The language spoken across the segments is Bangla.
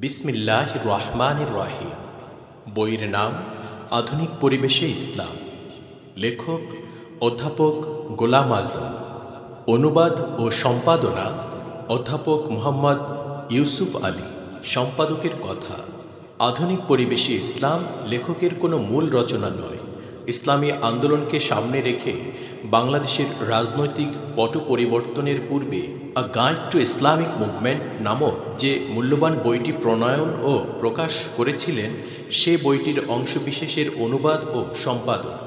বিসমিল্লাহির রহমানির রহিম। বইয়ের নাম আধুনিক পরিবেশে ইসলাম। লেখক অধ্যাপক গোলাম আজম। অনুবাদ ও সম্পাদনা অধ্যাপক মোহাম্মদ ইউসুফ আলী। সম্পাদকের কথা। আধুনিক পরিবেশে ইসলাম লেখকের কোনো মূল রচনা নয়। ইসলামী আন্দোলনকে সামনে রেখে বাংলাদেশের রাজনৈতিক পট পরিবর্তনের পূর্বে আ গাইড টু ইসলামিক মুভমেন্ট নামক যে মূল্যবান বইটি প্রণয়ন ও প্রকাশ করেছিলেন, সে বইটির অংশবিশেষের অনুবাদ ও সম্পাদনা।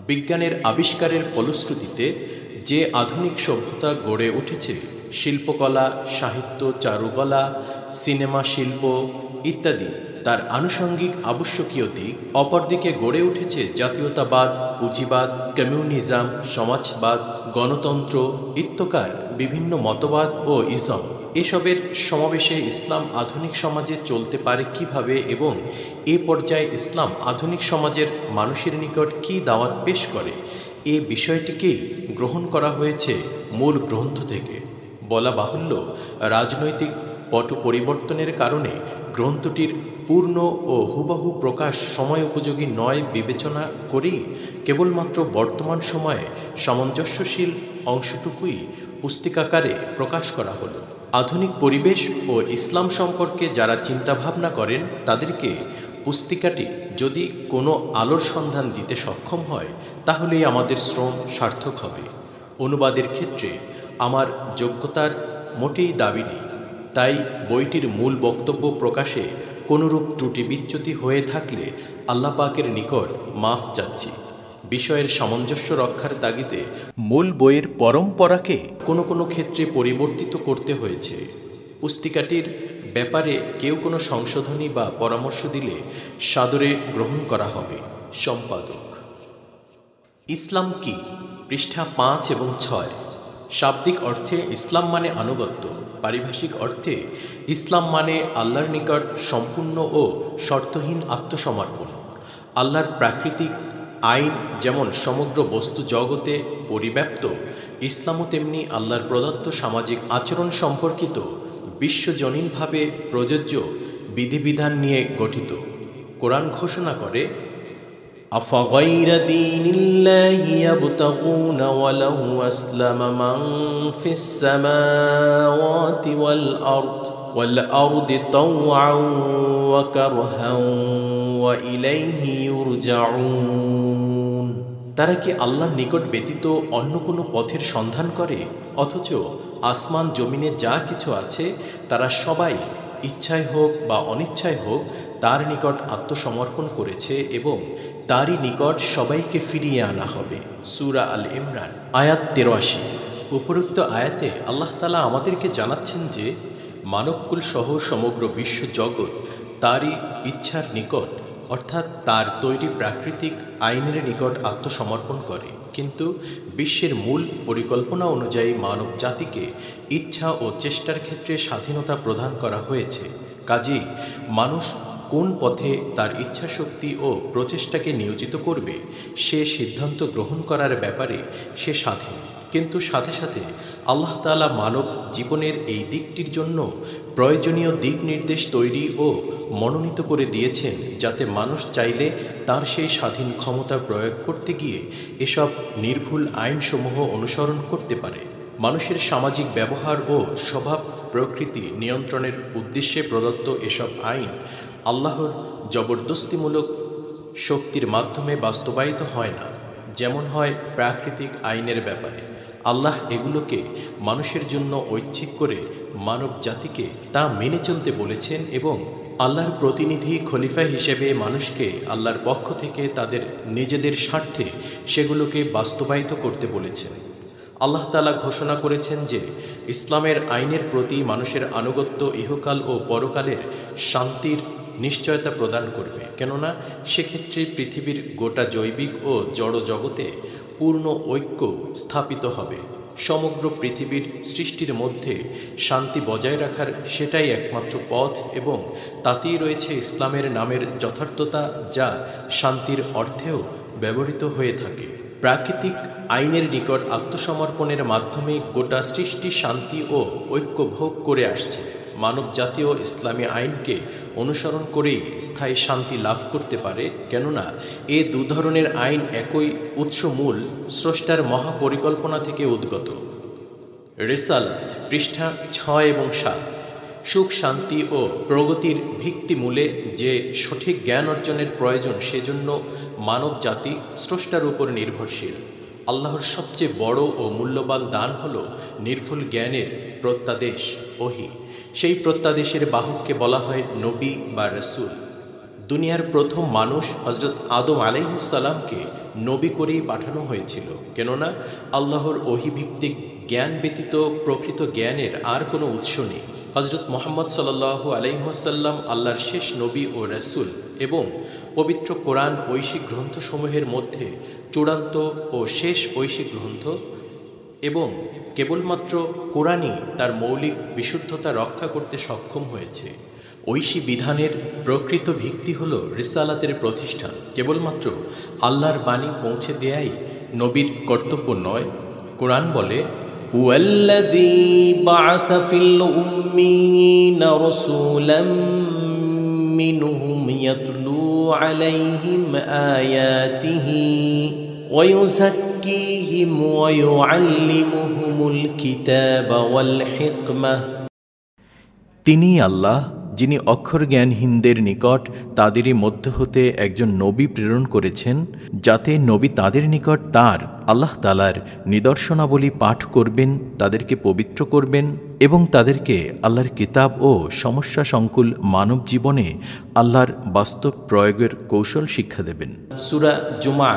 বিজ্ঞানের আবিষ্কারের ফলশ্রুতিতে যে আধুনিক সভ্যতা গড়ে উঠেছে, শিল্পকলা, সাহিত্য, চারুকলা, সিনেমা শিল্প ইত্যাদি, তার আনুষঙ্গিক আবশ্যকীয় দিক। অপরদিকে গড়ে উঠেছে জাতীয়তাবাদ, পুঁজিবাদ, কমিউনিজম, সমাজবাদ, গণতন্ত্র ইত্যাকার বিভিন্ন মতবাদ ও ইজম। এসবের সমাবেশে ইসলাম আধুনিক সমাজে চলতে পারে কিভাবে এবং এ পর্যায়ে ইসলাম আধুনিক সমাজের মানুষের নিকট কী দাওয়াত পেশ করে, এ বিষয়টিকেই গ্রহণ করা হয়েছে মূল গ্রন্থ থেকে। বলা বাহুল্য, রাজনৈতিক পট পরিবর্তনের কারণে গ্রন্থটির পূর্ণ ও হুবহু প্রকাশ সময় উপযোগী নয় বিবেচনা করেই কেবলমাত্র বর্তমান সময়ে সামঞ্জস্যশীল অংশটুকুই পুস্তিকাকারে প্রকাশ করা হলো। আধুনিক পরিবেশ ও ইসলাম সম্পর্কে যারা চিন্তাভাবনা করেন, তাদেরকে পুস্তিকাটি যদি কোনো আলোর সন্ধান দিতে সক্ষম হয়, তাহলেই আমাদের শ্রম সার্থক হবে। অনুবাদের ক্ষেত্রে আমার যোগ্যতার মোটেই দাবি নেই, তাই বইটির মূল বক্তব্য প্রকাশে কোনোরূপ ত্রুটি বিচ্যুতি হয়ে থাকলে আল্লাহ পাকের নিকট মাফ চাচ্ছি। বিষয়ের সামঞ্জস্য রক্ষার তাগিদে মূল বইয়ের পরম্পরাকে কোনো ক্ষেত্রে পরিবর্তিত করতে হয়েছে। পুস্তিকাটির ব্যাপারে কেউ কোনো সংশোধনী বা পরামর্শ দিলে সাদরে গ্রহণ করা হবে। সম্পাদক। ইসলাম কি? পৃষ্ঠা 5 এবং 6। শাব্দিক অর্থে ইসলাম মানে আনুগত্য। পারিভাষিক অর্থে ইসলাম মানে আল্লাহর নিকট সম্পূর্ণ ও শর্তহীন আত্মসমর্পণ। আল্লাহর প্রাকৃতিক আইন যেমন সমগ্র বস্তু জগতে পরিব্যাপ্ত, ইসলামও তেমনি আল্লাহর প্রদত্ত সামাজিক আচরণ সম্পর্কিত বিশ্বজনীনভাবে প্রযোজ্য বিধিবিধান নিয়ে গঠিত। কোরআন ঘোষণা করে, আফাগাইরা দীনিল্লাহি ইয়াবতাগুনা ওয়া লাহু আসলামা মান ফিস সামাওয়াতি ওয়াল আরদি তাওআন ওয়া কারহান ওয়া ইলাইহি ইউরজাউন। তারা কি আল্লাহর নিকট ব্যতীত অন্য কোনো পথের সন্ধান করে? অথচ আসমান জমিনে যা কিছু আছে, তারা সবাই ইচ্ছায় হোক বা অনিচ্ছায় হোক তার নিকট আত্মসমর্পণ করেছে এবং তারই নিকট সবাইকে ফিরিয়ে আনা হবে। সূরা আল ইমরান আয়াত 83। উপরোক্ত আয়াতে আল্লাহ তাআলা আমাদেরকে জানাচ্ছেন যে মানবকুল সহ সমগ্র বিশ্ব জগৎ তারই ইচ্ছার নিকট, অর্থাৎ তার তৈরি প্রাকৃতিক আইনের নিকট আত্মসমর্পণ করে। কিন্তু বিশ্বের মূল পরিকল্পনা অনুযায়ী মানব জাতিকে ইচ্ছা ও চেষ্টার ক্ষেত্রে স্বাধীনতা প্রদান করা হয়েছে। কাজেই মানুষ কোন পথে তার ইচ্ছাশক্তি ও প্রচেষ্টাকে নিয়োজিত করবে, সে সিদ্ধান্ত গ্রহণ করার ব্যাপারে সে স্বাধীন। কিন্তু সাথে সাথে আল্লাহ তাআলা মানব জীবনের এই দিকটির জন্য প্রয়োজনীয় দিক নির্দেশ তৈরি ও মনোনীত করে দিয়েছেন, যাতে মানুষ চাইলে তার সেই স্বাধীন ক্ষমতা প্রয়োগ করতে গিয়ে এসব নির্ভুল আইনসমূহ অনুসরণ করতে পারে। মানুষের সামাজিক ব্যবহার ও স্বভাব প্রকৃতি নিয়ন্ত্রণের উদ্দেশ্যে প্রদত্ত এসব আইন আল্লাহর জবরদস্তিমূলক শক্তির মাধ্যমে বাস্তবায়িত হয় না, যেমন হয় প্রাকৃতিক আইনের ব্যাপারে। আল্লাহ এগুলোকে মানুষের জন্য ঐচ্ছিক করে মানব জাতিকে তা মেনে চলতে বলেছেন এবং আল্লাহর প্রতিনিধি খলিফা হিসেবে মানুষকে আল্লাহর পক্ষ থেকে তাদের নিজেদের স্বার্থে সেগুলোকে বাস্তবায়িত করতে বলেছেন। আল্লাহ তাআলা ঘোষণা করেছেন যে ইসলামের আইনের প্রতি মানুষের আনুগত্য ইহকাল ও পরকালের শান্তির নিশ্চয়তা প্রদান করবে, কেননা সেক্ষেত্রে পৃথিবীর গোটা জৈবিক ও জড় জগতে পূর্ণ ঐক্য স্থাপিত হবে। সমগ্র পৃথিবীর সৃষ্টির মধ্যে শান্তি বজায় রাখার সেটাই একমাত্র পথ এবং তাতেই রয়েছে ইসলামের নামের যথার্থতা, যা শান্তির অর্থেও ব্যবহৃত হয়ে থাকে। প্রাকৃতিক আইনের নিকট আত্মসমর্পণের মাধ্যমে গোটা সৃষ্টি শান্তি ও ঐক্য ভোগ করে আসছে। মানব জাতীয় ইসলামী আইনকে অনুসরণ করেই স্থায়ী শান্তি লাভ করতে পারে, কেননা এ দু ধরনের আইন একই উৎসমূল স্রষ্টার মহাপরিকল্পনা থেকে উদ্গত। রিসালাত পৃষ্ঠা 6 এবং 7। সুখ, শান্তি ও প্রগতির ভিত্তিমূলে যে সঠিক জ্ঞান অর্জনের প্রয়োজন, সেজন্য মানব জাতি স্রষ্টার উপর নির্ভরশীল। আল্লাহর সবচেয়ে বড় ও মূল্যবান দান হল নির্ভুল জ্ঞানের প্রত্যাদেশ, ওহী। সেই প্রত্যাদেশের বাহককে বলা হয় নবী বা রাসূল। দুনিয়ার প্রথম মানুষ হযরত আদম আলাইহিস সালামকে নবী করেই পাঠানো হয়েছিল, কেননা আল্লাহর ওহীভিত্তিক জ্ঞান ব্যতীত প্রকৃত জ্ঞানের আর কোনো উৎস নেই। হযরত মুহাম্মদ সাল্লাল্লাহু আলাইহি ওয়াসাল্লাম আল্লাহর শেষ নবী ও রাসূল এবং পবিত্র কোরআন ঐশিক গ্রন্থসমূহের মধ্যে চূড়ান্ত ও শেষ ঐশিক গ্রন্থ, এবং কেবলমাত্র কোরআনই তার মৌলিক বিশুদ্ধতা রক্ষা করতে সক্ষম হয়েছে। ঐশী বিধানের প্রকৃত ভিত্তি হল রিসালাতের প্রতিষ্ঠান। কেবলমাত্র আল্লাহর বাণী পৌঁছে দেয়াই নবীর কর্তব্য নয়। কোরআন বলে, হুয়াল্লাযী বা'আসা ফিল উম্মিয়িনা রাসূলাম মিনহুম ইয়াতলু আলাইহিম আয়াতিহি ওয়া ইউযাক্কিহিম ওয়া ইউআল্লিমুহুমুল কিতাবা ওয়াল হিকমাহ। তিনিই আল্লাহ, যিনি অক্ষর জ্ঞানহীনদের নিকট তাদেরই মধ্য হতে একজন নবী প্রেরণ করেছেন, যাতে নবী তাদের নিকট তার আল্লাহ তাআলার নিদর্শনাবলী পাঠ করবেন, তাদেরকে পবিত্র করবেন এবং তাদেরকে আল্লাহর কিতাব ও সমস্যা সংকুল মানব জীবনে আল্লাহর বাস্তব প্রয়োগের কৌশল শিক্ষা দেবেন। সূরা জুমআ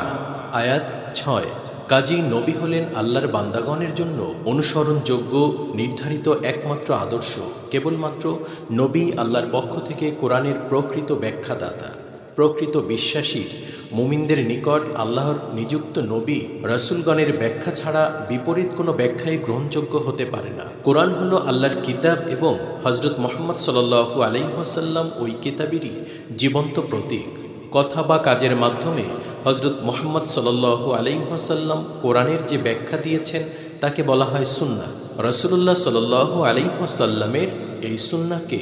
আয়াত 6। কাজেই নবী হলেন আল্লাহর বান্দাগণের জন্য অনুসরণযোগ্য নির্ধারিত একমাত্র আদর্শ। কেবলমাত্র নবী আল্লাহর পক্ষ থেকে কোরআনের প্রকৃত ব্যাখ্যাদাতা। প্রকৃত বিশ্বাসীর মুমিনদের নিকট আল্লাহর নিযুক্ত নবী রাসূলগণের ব্যাখ্যা ছাড়া বিপরীত কোনো ব্যাখ্যাই গ্রহণযোগ্য হতে পারে না। কোরআন হলো আল্লাহর কিতাব এবং হযরত মুহাম্মদ সাল্লাল্লাহু আলাইহি ওয়াসাল্লাম ওই কিতাবেরই জীবন্ত প্রতীক। কথা বা কাজের মাধ্যমে হযরত মুহাম্মদ সাল্লাল্লাহু আলাইহি ওয়াসাল্লাম কোরআনের যে ব্যাখ্যা দিয়েছেন তাকে বলা হয় সুন্নাহ। রাসূলুল্লাহ সাল্লাল্লাহু আলাইহি ওয়াসাল্লামের এই সুন্নাহকে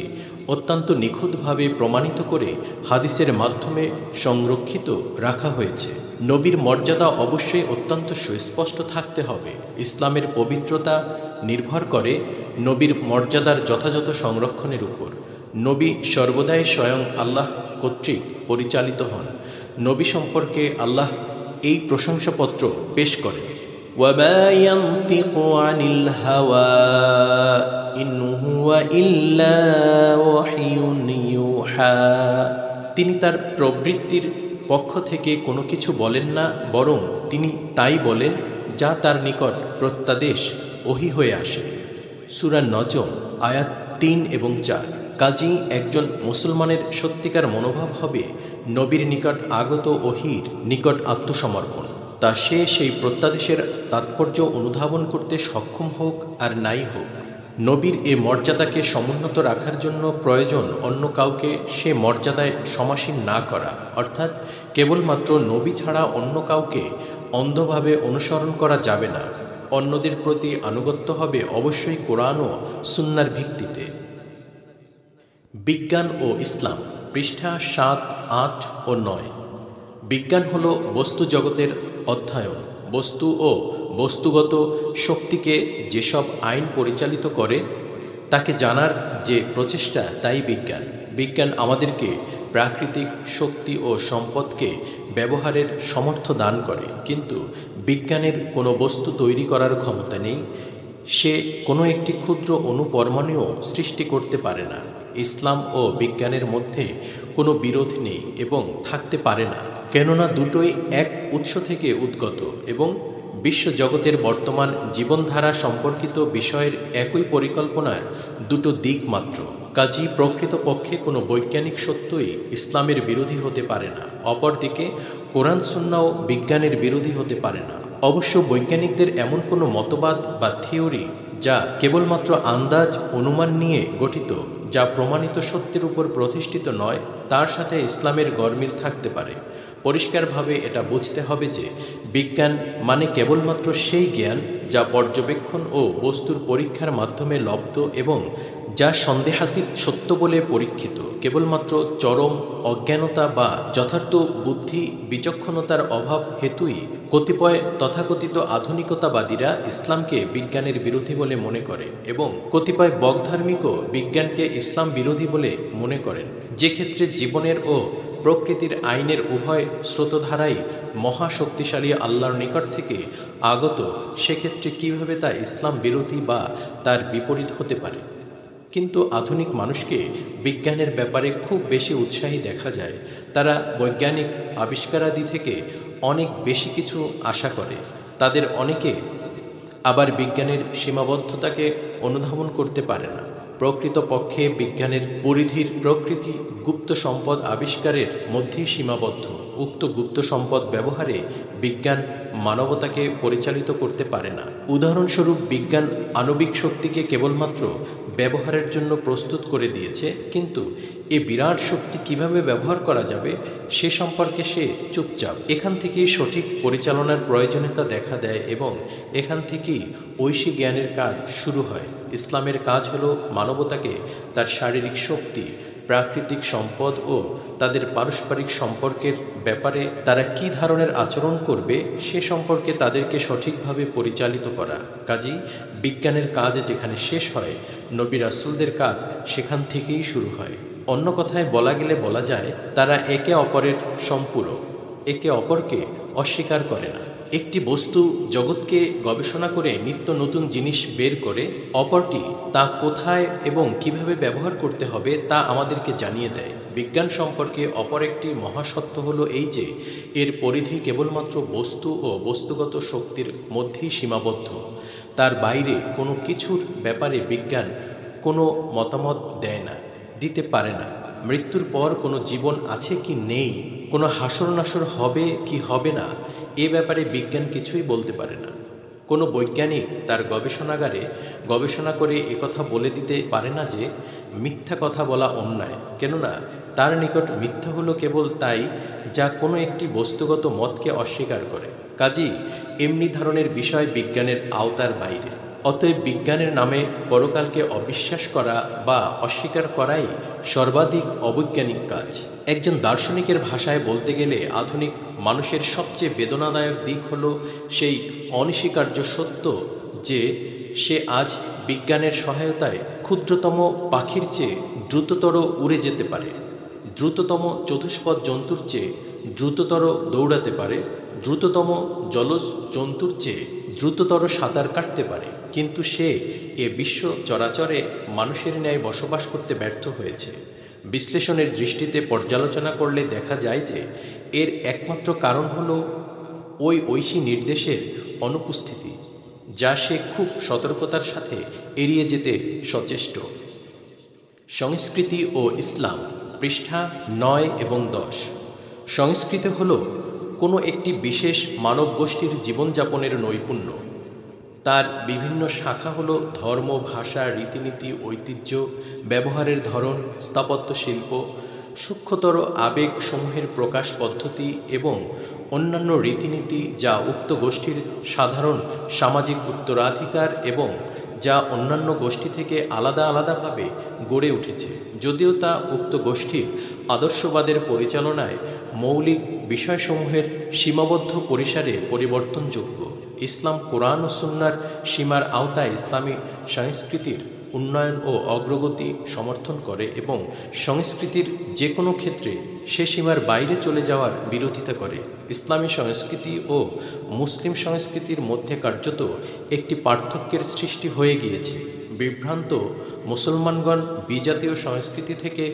অত্যন্ত নিখুঁতভাবে প্রমাণিত করে হাদিসের মাধ্যমে সংরক্ষিত রাখা হয়েছে। নবীর মর্যাদা অবশ্যই অত্যন্ত সুস্পষ্ট থাকতে হবে। ইসলামের পবিত্রতা নির্ভর করে নবীর মর্যাদার যথাযথ সংরক্ষণের উপর। নবী সর্বদাই স্বয়ং আল্লাহ কর্তৃক পরিচালিত হন। নবী সম্পর্কে আল্লাহ এই প্রশংসাপত্র পেশ করেন, ওয়ামা ইয়ানতিকু আনিল হাওয়া ইন হুয়া ইল্লা ওয়াহয়ুন ইউহা। তিনি তার প্রবৃত্তির পক্ষ থেকে কোনো কিছু বলেন না, বরং তিনি তাই বলেন যা তার নিকট প্রত্যাদেশ ওহী হয়ে আসে। সূরা নজম আয়াত 3 এবং 4। কাজী একজন মুসলমানের সত্যিকার মনোভাব হবে নবীর নিকট আগত ওহীর নিকট আত্মসমর্পণ। তা সে সেই প্রত্যাদেশের তাৎপর্য অনুধাবন করতে সক্ষম হোক আর নাই হোক। নবীর এ মর্যাদাকে সমুন্নত রাখার জন্য প্রয়োজন অন্য কাউকে সে মর্যাদায় সমাসীন না করা, অর্থাৎ কেবলমাত্র নবী ছাড়া অন্য কাউকে অন্ধভাবে অনুসরণ করা যাবে না। অন্যদের প্রতি আনুগত্য হবে অবশ্যই কোরআন ও সুন্নাহর ভিত্তিতে। বিজ্ঞান ও ইসলাম পৃষ্ঠা 7, 8 ও 9। বিজ্ঞান হল বস্তু জগতের অধ্যয়ন। বস্তু ও বস্তুগত শক্তিকে যেসব আইন পরিচালিত করে তাকে জানার যে প্রচেষ্টা, তাই বিজ্ঞান। বিজ্ঞান আমাদেরকে প্রাকৃতিক শক্তি ও সম্পদকে ব্যবহারের সমর্থ দান করে, কিন্তু বিজ্ঞানের কোনো বস্তু তৈরি করার ক্ষমতা নেই। সে কোনো একটি ক্ষুদ্র অণুপরমাণুও সৃষ্টি করতে পারে না। ইসলাম ও বিজ্ঞানের মধ্যে কোনো বিরোধ নেই এবং থাকতে পারে না, কেননা দুটোই এক উৎস থেকে উদ্গত এবং বিশ্বজগতের বর্তমান জীবনধারা সম্পর্কিত বিষয়ের একই পরিকল্পনার দুটো দিক মাত্র। কাজেই প্রকৃতপক্ষে কোনো বৈজ্ঞানিক সত্যই ইসলামের বিরোধী হতে পারে না। অপরদিকে কোরআন সুন্নাহও বিজ্ঞানের বিরোধী হতে পারে না। অবশ্য বৈজ্ঞানিকদের এমন কোনো মতবাদ বা থিওরি যা কেবলমাত্র আন্দাজ অনুমান নিয়ে গঠিত, যা প্রমাণিত সত্যের উপর প্রতিষ্ঠিত নয়, তার সাথে ইসলামের গরমিল থাকতে পারে। পরিষ্কারভাবে এটা বুঝতে হবে যে বিজ্ঞান মানে কেবলমাত্র সেই জ্ঞান যা পর্যবেক্ষণ ও বস্তুর পরীক্ষার মাধ্যমে লব্ধ এবং যা সন্দেহাতীত সত্য বলে পরীক্ষিত, কেবলমাত্র চরম অজ্ঞানতা বা যথার্থ বুদ্ধি বিচক্ষণতার অভাব হেতুই কতিপয় তথাকথিত আধুনিকতাবাদীরা ইসলামকে বিজ্ঞানের বিরোধী বলে মনে করে এবং কতিপয় বগধার্মিকও বিজ্ঞানকে ইসলাম বিরোধী বলে মনে করেন। যে ক্ষেত্রে জীবনের ও প্রকৃতির আইনের উভয় স্রোতধারাই মহাশক্তিশালী আল্লাহর নিকট থেকে আগত, সেক্ষেত্রে কিভাবে তা ইসলাম বিরোধী বা তার বিপরীত হতে পারে? কিন্তু আধুনিক মানুষকে বিজ্ঞানের ব্যাপারে খুব বেশি উৎসাহী দেখা যায়। তারা বৈজ্ঞানিক আবিষ্কারাদি থেকে অনেক বেশি কিছু আশা করে। তাদের অনেকে আবার বিজ্ঞানের সীমাবদ্ধতাকে অনুধাবন করতে পারে না। প্রকৃতপক্ষে বিজ্ঞানের পরিধির প্রকৃতি গুপ্ত সম্পদ আবিষ্কারের মধ্যেই সীমাবদ্ধ। উক্ত গুপ্ত সম্পদ ব্যবহারে বিজ্ঞান মানবতাকে পরিচালিত করতে পারে না। উদাহরণস্বরূপ, বিজ্ঞান আণবিক শক্তিকে কেবলমাত্র ব্যবহারের জন্য প্রস্তুত করে দিয়েছে, কিন্তু এ বিরাট শক্তি কিভাবে ব্যবহার করা যাবে সে সম্পর্কে সে চুপচাপ। এখান থেকেই সঠিক পরিচালনার প্রয়োজনীয়তা দেখা দেয় এবং এখান থেকেই ঐশী জ্ঞানের কাজ শুরু হয়। ইসলামের কাজ হলো মানবতাকে তার শারীরিক শক্তি, প্রাকৃতিক সম্পদ ও তাদের পারস্পরিক সম্পর্কের ব্যাপারে তারা কী ধরনের আচরণ করবে সে সম্পর্কে তাদেরকে সঠিকভাবে পরিচালিত করা। কাজেই বিজ্ঞানের কাজ যেখানে শেষ হয়, নবী রাসূলদের কাজ সেখান থেকেই শুরু হয়। অন্য কথায় বলা গেলে বলা যায়, তারা একে অপরের সম্পূরক, একে অপরকে অস্বীকার করে না। একটি বস্তু জগৎকে গবেষণা করে নিত্য নতুন জিনিস বের করে, অপরটি তা কোথায় এবং কিভাবে ব্যবহার করতে হবে তা আমাদেরকে জানিয়ে দেয়। বিজ্ঞান সম্পর্কে অপর একটি মহাসত্য হলো এই যে এর পরিধি কেবলমাত্র বস্তু ও বস্তুগত শক্তির মধ্যেই সীমাবদ্ধ। তার বাইরে কোনো কিছুর ব্যাপারে বিজ্ঞান কোনো মতামত দেয় না, দিতে পারে না। মৃত্যুর পর কোনো জীবন আছে কি নেই, কোনো হাসর নাসর হবে কি হবে না, এ ব্যাপারে বিজ্ঞান কিছুই বলতে পারে না। কোনো বৈজ্ঞানিক তার গবেষণাগারে গবেষণা করে একথা বলে দিতে পারে না যে মিথ্যা কথা বলা অন্যায়, কেননা তার নিকট মিথ্যা হলো কেবল তাই যা কোনো একটি বস্তুগত মতকে অস্বীকার করে। কাজেই এমনি ধরনের বিষয় বিজ্ঞানের আওতার বাইরে। অতএব বিজ্ঞানের নামে পরকালকে অবিশ্বাস করা বা অস্বীকার করাই সর্বাধিক অবৈজ্ঞানিক কাজ। একজন দার্শনিকের ভাষায় বলতে গেলে আধুনিক মানুষের সবচেয়ে বেদনাদায়ক দিক হলো সেই অনস্বীকার্য সত্য যে সে আজ বিজ্ঞানের সহায়তায় ক্ষুদ্রতম পাখির চেয়ে দ্রুততর উড়ে যেতে পারে, দ্রুততম চতুষ্পদ জন্তুর চেয়ে দ্রুততর দৌড়াতে পারে, দ্রুততম জলজ জন্তুর চেয়ে দ্রুততর সাঁতার কাটতে পারে, কিন্তু সে এ বিশ্ব চরাচরে মানুষের ন্যায় বসবাস করতে ব্যর্থ হয়েছে। বিশ্লেষণের দৃষ্টিতে পর্যালোচনা করলে দেখা যায় যে এর একমাত্র কারণ হলো ওই ঐশী নির্দেশের অনুপস্থিতি, যা সে খুব সতর্কতার সাথে এড়িয়ে যেতে সচেষ্ট। সংস্কৃতি ও ইসলাম, পৃষ্ঠা ৯ এবং ১০। সংস্কৃতি হল কোনো একটি বিশেষ মানব গোষ্ঠীর জীবনযাপনের নৈপুণ্য। তার বিভিন্ন শাখা হলো ধর্ম, ভাষা, রীতিনীতি, ঐতিহ্য, ব্যবহারের ধরন, স্থাপত্য শিল্প, সূক্ষ্মতর আবেগসমূহের প্রকাশ পদ্ধতি এবং অন্যান্য রীতিনীতি যা উক্ত গোষ্ঠীর সাধারণ সামাজিক উত্তরাধিকার এবং যা অন্যান্য গোষ্ঠী থেকে আলাদা আলাদাভাবে গড়ে উঠেছে, যদিও তা উক্ত গোষ্ঠীর আদর্শবাদের পরিচালনায় মৌলিক বিষয়সমূহের সীমাবদ্ধ পরিসরে পরিবর্তনযোগ্য। ইসলাম কোরআন ও সুন্নাহর সীমার আওতায় ইসলামী সংস্কৃতির উন্নয়ন ও অগ্রগতি সমর্থন করে এবং সংস্কৃতির যে কোনো ক্ষেত্রে সে সীমার বাইরে চলে যাওয়ার বিরোধিতা করে। ইসলামী সংস্কৃতি ও মুসলিম সংস্কৃতির মধ্যে কার্যত একটি পার্থক্যের সৃষ্টি হয়ে গিয়েছে। বিভ্রান্ত মুসলমানগণ বিজাতীয় সংস্কৃতি থেকে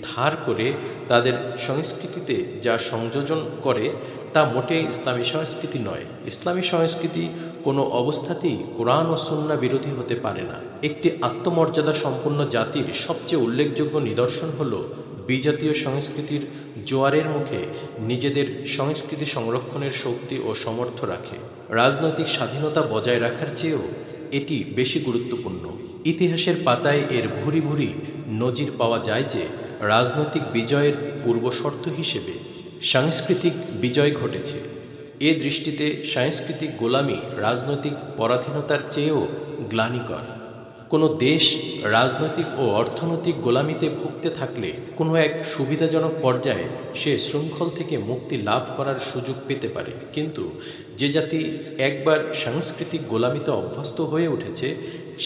ধার করে তাদের সংস্কৃতিতে যা সংযোজন করে তা মোটেই ইসলামী সংস্কৃতি নয়। ইসলামী সংস্কৃতি কোনো অবস্থাতেই কোরআন ও সুন্নাহ বিরোধী হতে পারে না। একটি আত্মমর্যাদা সম্পন্ন জাতির সবচেয়ে উল্লেখযোগ্য নিদর্শন হল বিজাতীয় সংস্কৃতির জোয়ারের মুখে নিজেদের সংস্কৃতি সংরক্ষণের শক্তি ও সমর্থ রাখে। রাজনৈতিক স্বাধীনতা বজায় রাখার চেয়েও এটি বেশি গুরুত্বপূর্ণ। ইতিহাসের পাতায় এর ভুরি ভুরি নজির পাওয়া যায় যে রাজনৈতিক বিজয়ের পূর্বশর্ত হিসেবে সাংস্কৃতিক বিজয় ঘটেছে। এ দৃষ্টিতে সাংস্কৃতিক গোলামি রাজনৈতিক পরাধীনতার চেয়েও গ্লানিকর। কোনো দেশ রাজনৈতিক ও অর্থনৈতিক গোলামিতে ভুগতে থাকলে কোনো এক সুবিধাজনক পর্যায়ে সে শৃঙ্খল থেকে মুক্তি লাভ করার সুযোগ পেতে পারে, কিন্তু যে জাতি একবার সাংস্কৃতিক গোলামিতে অভ্যস্ত হয়ে উঠেছে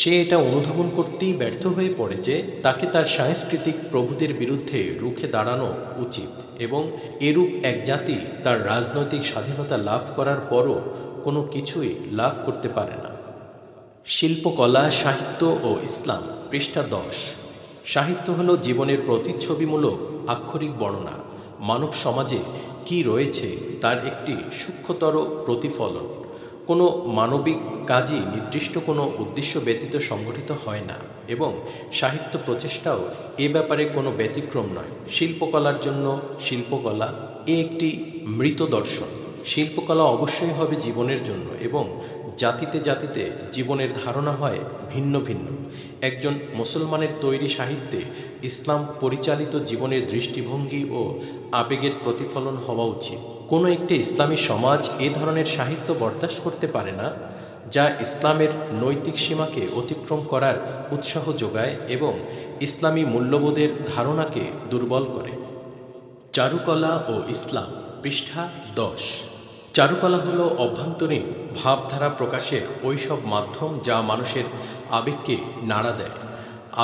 সে এটা অনুধাবন করতেই ব্যর্থ হয়ে পড়ে যে তাকে তার সাংস্কৃতিক প্রভুদের বিরুদ্ধে রুখে দাঁড়ানো উচিত, এবং এরূপ এক জাতি তার রাজনৈতিক স্বাধীনতা লাভ করার পরও কোনো কিছুই লাভ করতে পারে না। শিল্পকলা, সাহিত্য ও ইসলাম, পৃষ্ঠা 10। সাহিত্য হল জীবনের প্রতিচ্ছবিমূলক আক্ষরিক বর্ণনা, মানব সমাজে কি রয়েছে তার একটি সূক্ষ্মতর প্রতিফলন। কোনো মানবিক কাজই নির্দিষ্ট কোনো উদ্দেশ্য ব্যতীত সংগঠিত হয় না, এবং সাহিত্য প্রচেষ্টাও এ ব্যাপারে কোনো ব্যতিক্রম নয়। শিল্পকলার জন্য শিল্পকলা একটি মৃত দর্শন। শিল্পকলা অবশ্যই হবে জীবনের জন্য, এবং জাতিতে জাতিতে জীবনের ধারণা হয় ভিন্ন ভিন্ন। একজন মুসলমানের তৈরি সাহিত্যে ইসলাম পরিচালিত জীবনের দৃষ্টিভঙ্গি ও আবেগের প্রতিফলন হওয়া উচিত। কোনো একটি ইসলামী সমাজ এ ধরনের সাহিত্য বরদাস্ত করতে পারে না যা ইসলামের নৈতিক সীমাকে অতিক্রম করার উৎসাহ যোগায় এবং ইসলামী মূল্যবোধের ধারণাকে দুর্বল করে। চারুকলা ও ইসলাম, পৃষ্ঠা 10। চারুকলা হলো অভ্যন্তরীণ ভাবধারা প্রকাশের ওইসব মাধ্যম যা মানুষের আবেগকে নাড়া দেয়।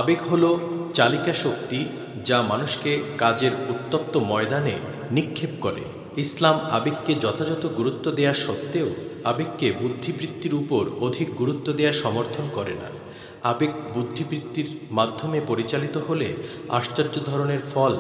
আবেগ হলো চালিকা শক্তি যা মানুষকে কাজের উত্তপ্ত ময়দানে নিক্ষেপ করে। ইসলাম আবেগকে যথাযথ গুরুত্ব দেয়া সত্ত্বেও আবেগকে বুদ্ধিবৃত্তির উপর অধিক গুরুত্ব দেয়া সমর্থন করে না। আবেগ বুদ্ধিবৃত্তির মাধ্যমে পরিচালিত হলে আশ্চর্য ধরনের ফল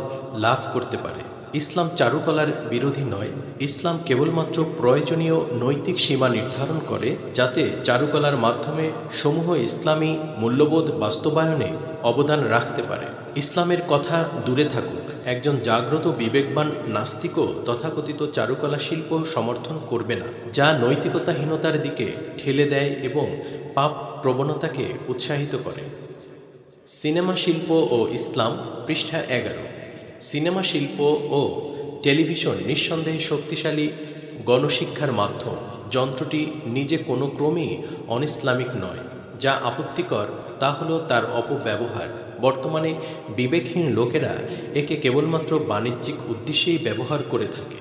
লাভ করতে পারে। ইসলাম চারুকলার বিরোধী নয়। ইসলাম কেবলমাত্র প্রয়োজনীয় নৈতিক সীমা নির্ধারণ করে যাতে চারুকলার মাধ্যমে সমূহ ইসলামী মূল্যবোধ বাস্তবায়নে অবদান রাখতে পারে। ইসলামের কথা দূরে থাকুক, একজন জাগ্রত বিবেকবান নাস্তিকও তথাকথিত চারুকলা শিল্প সমর্থন করবে না, যা নৈতিকতাহীনতার দিকে ঠেলে দেয় এবং পাপ প্রবণতাকে উৎসাহিত করে। সিনেমা শিল্প ও ইসলাম, পৃষ্ঠা 11। সিনেমা শিল্প ও টেলিভিশন নিঃসন্দেহে শক্তিশালী গণশিক্ষার মাধ্যম। যন্ত্রটি নিজে কোনো ক্রমেই অনইসলামিক নয়। যা আপত্তিকর তা হলো তার অপব্যবহার। বর্তমানে বিবেকহীন লোকেরা একে কেবলমাত্র বাণিজ্যিক উদ্দেশ্যেই ব্যবহার করে থাকে।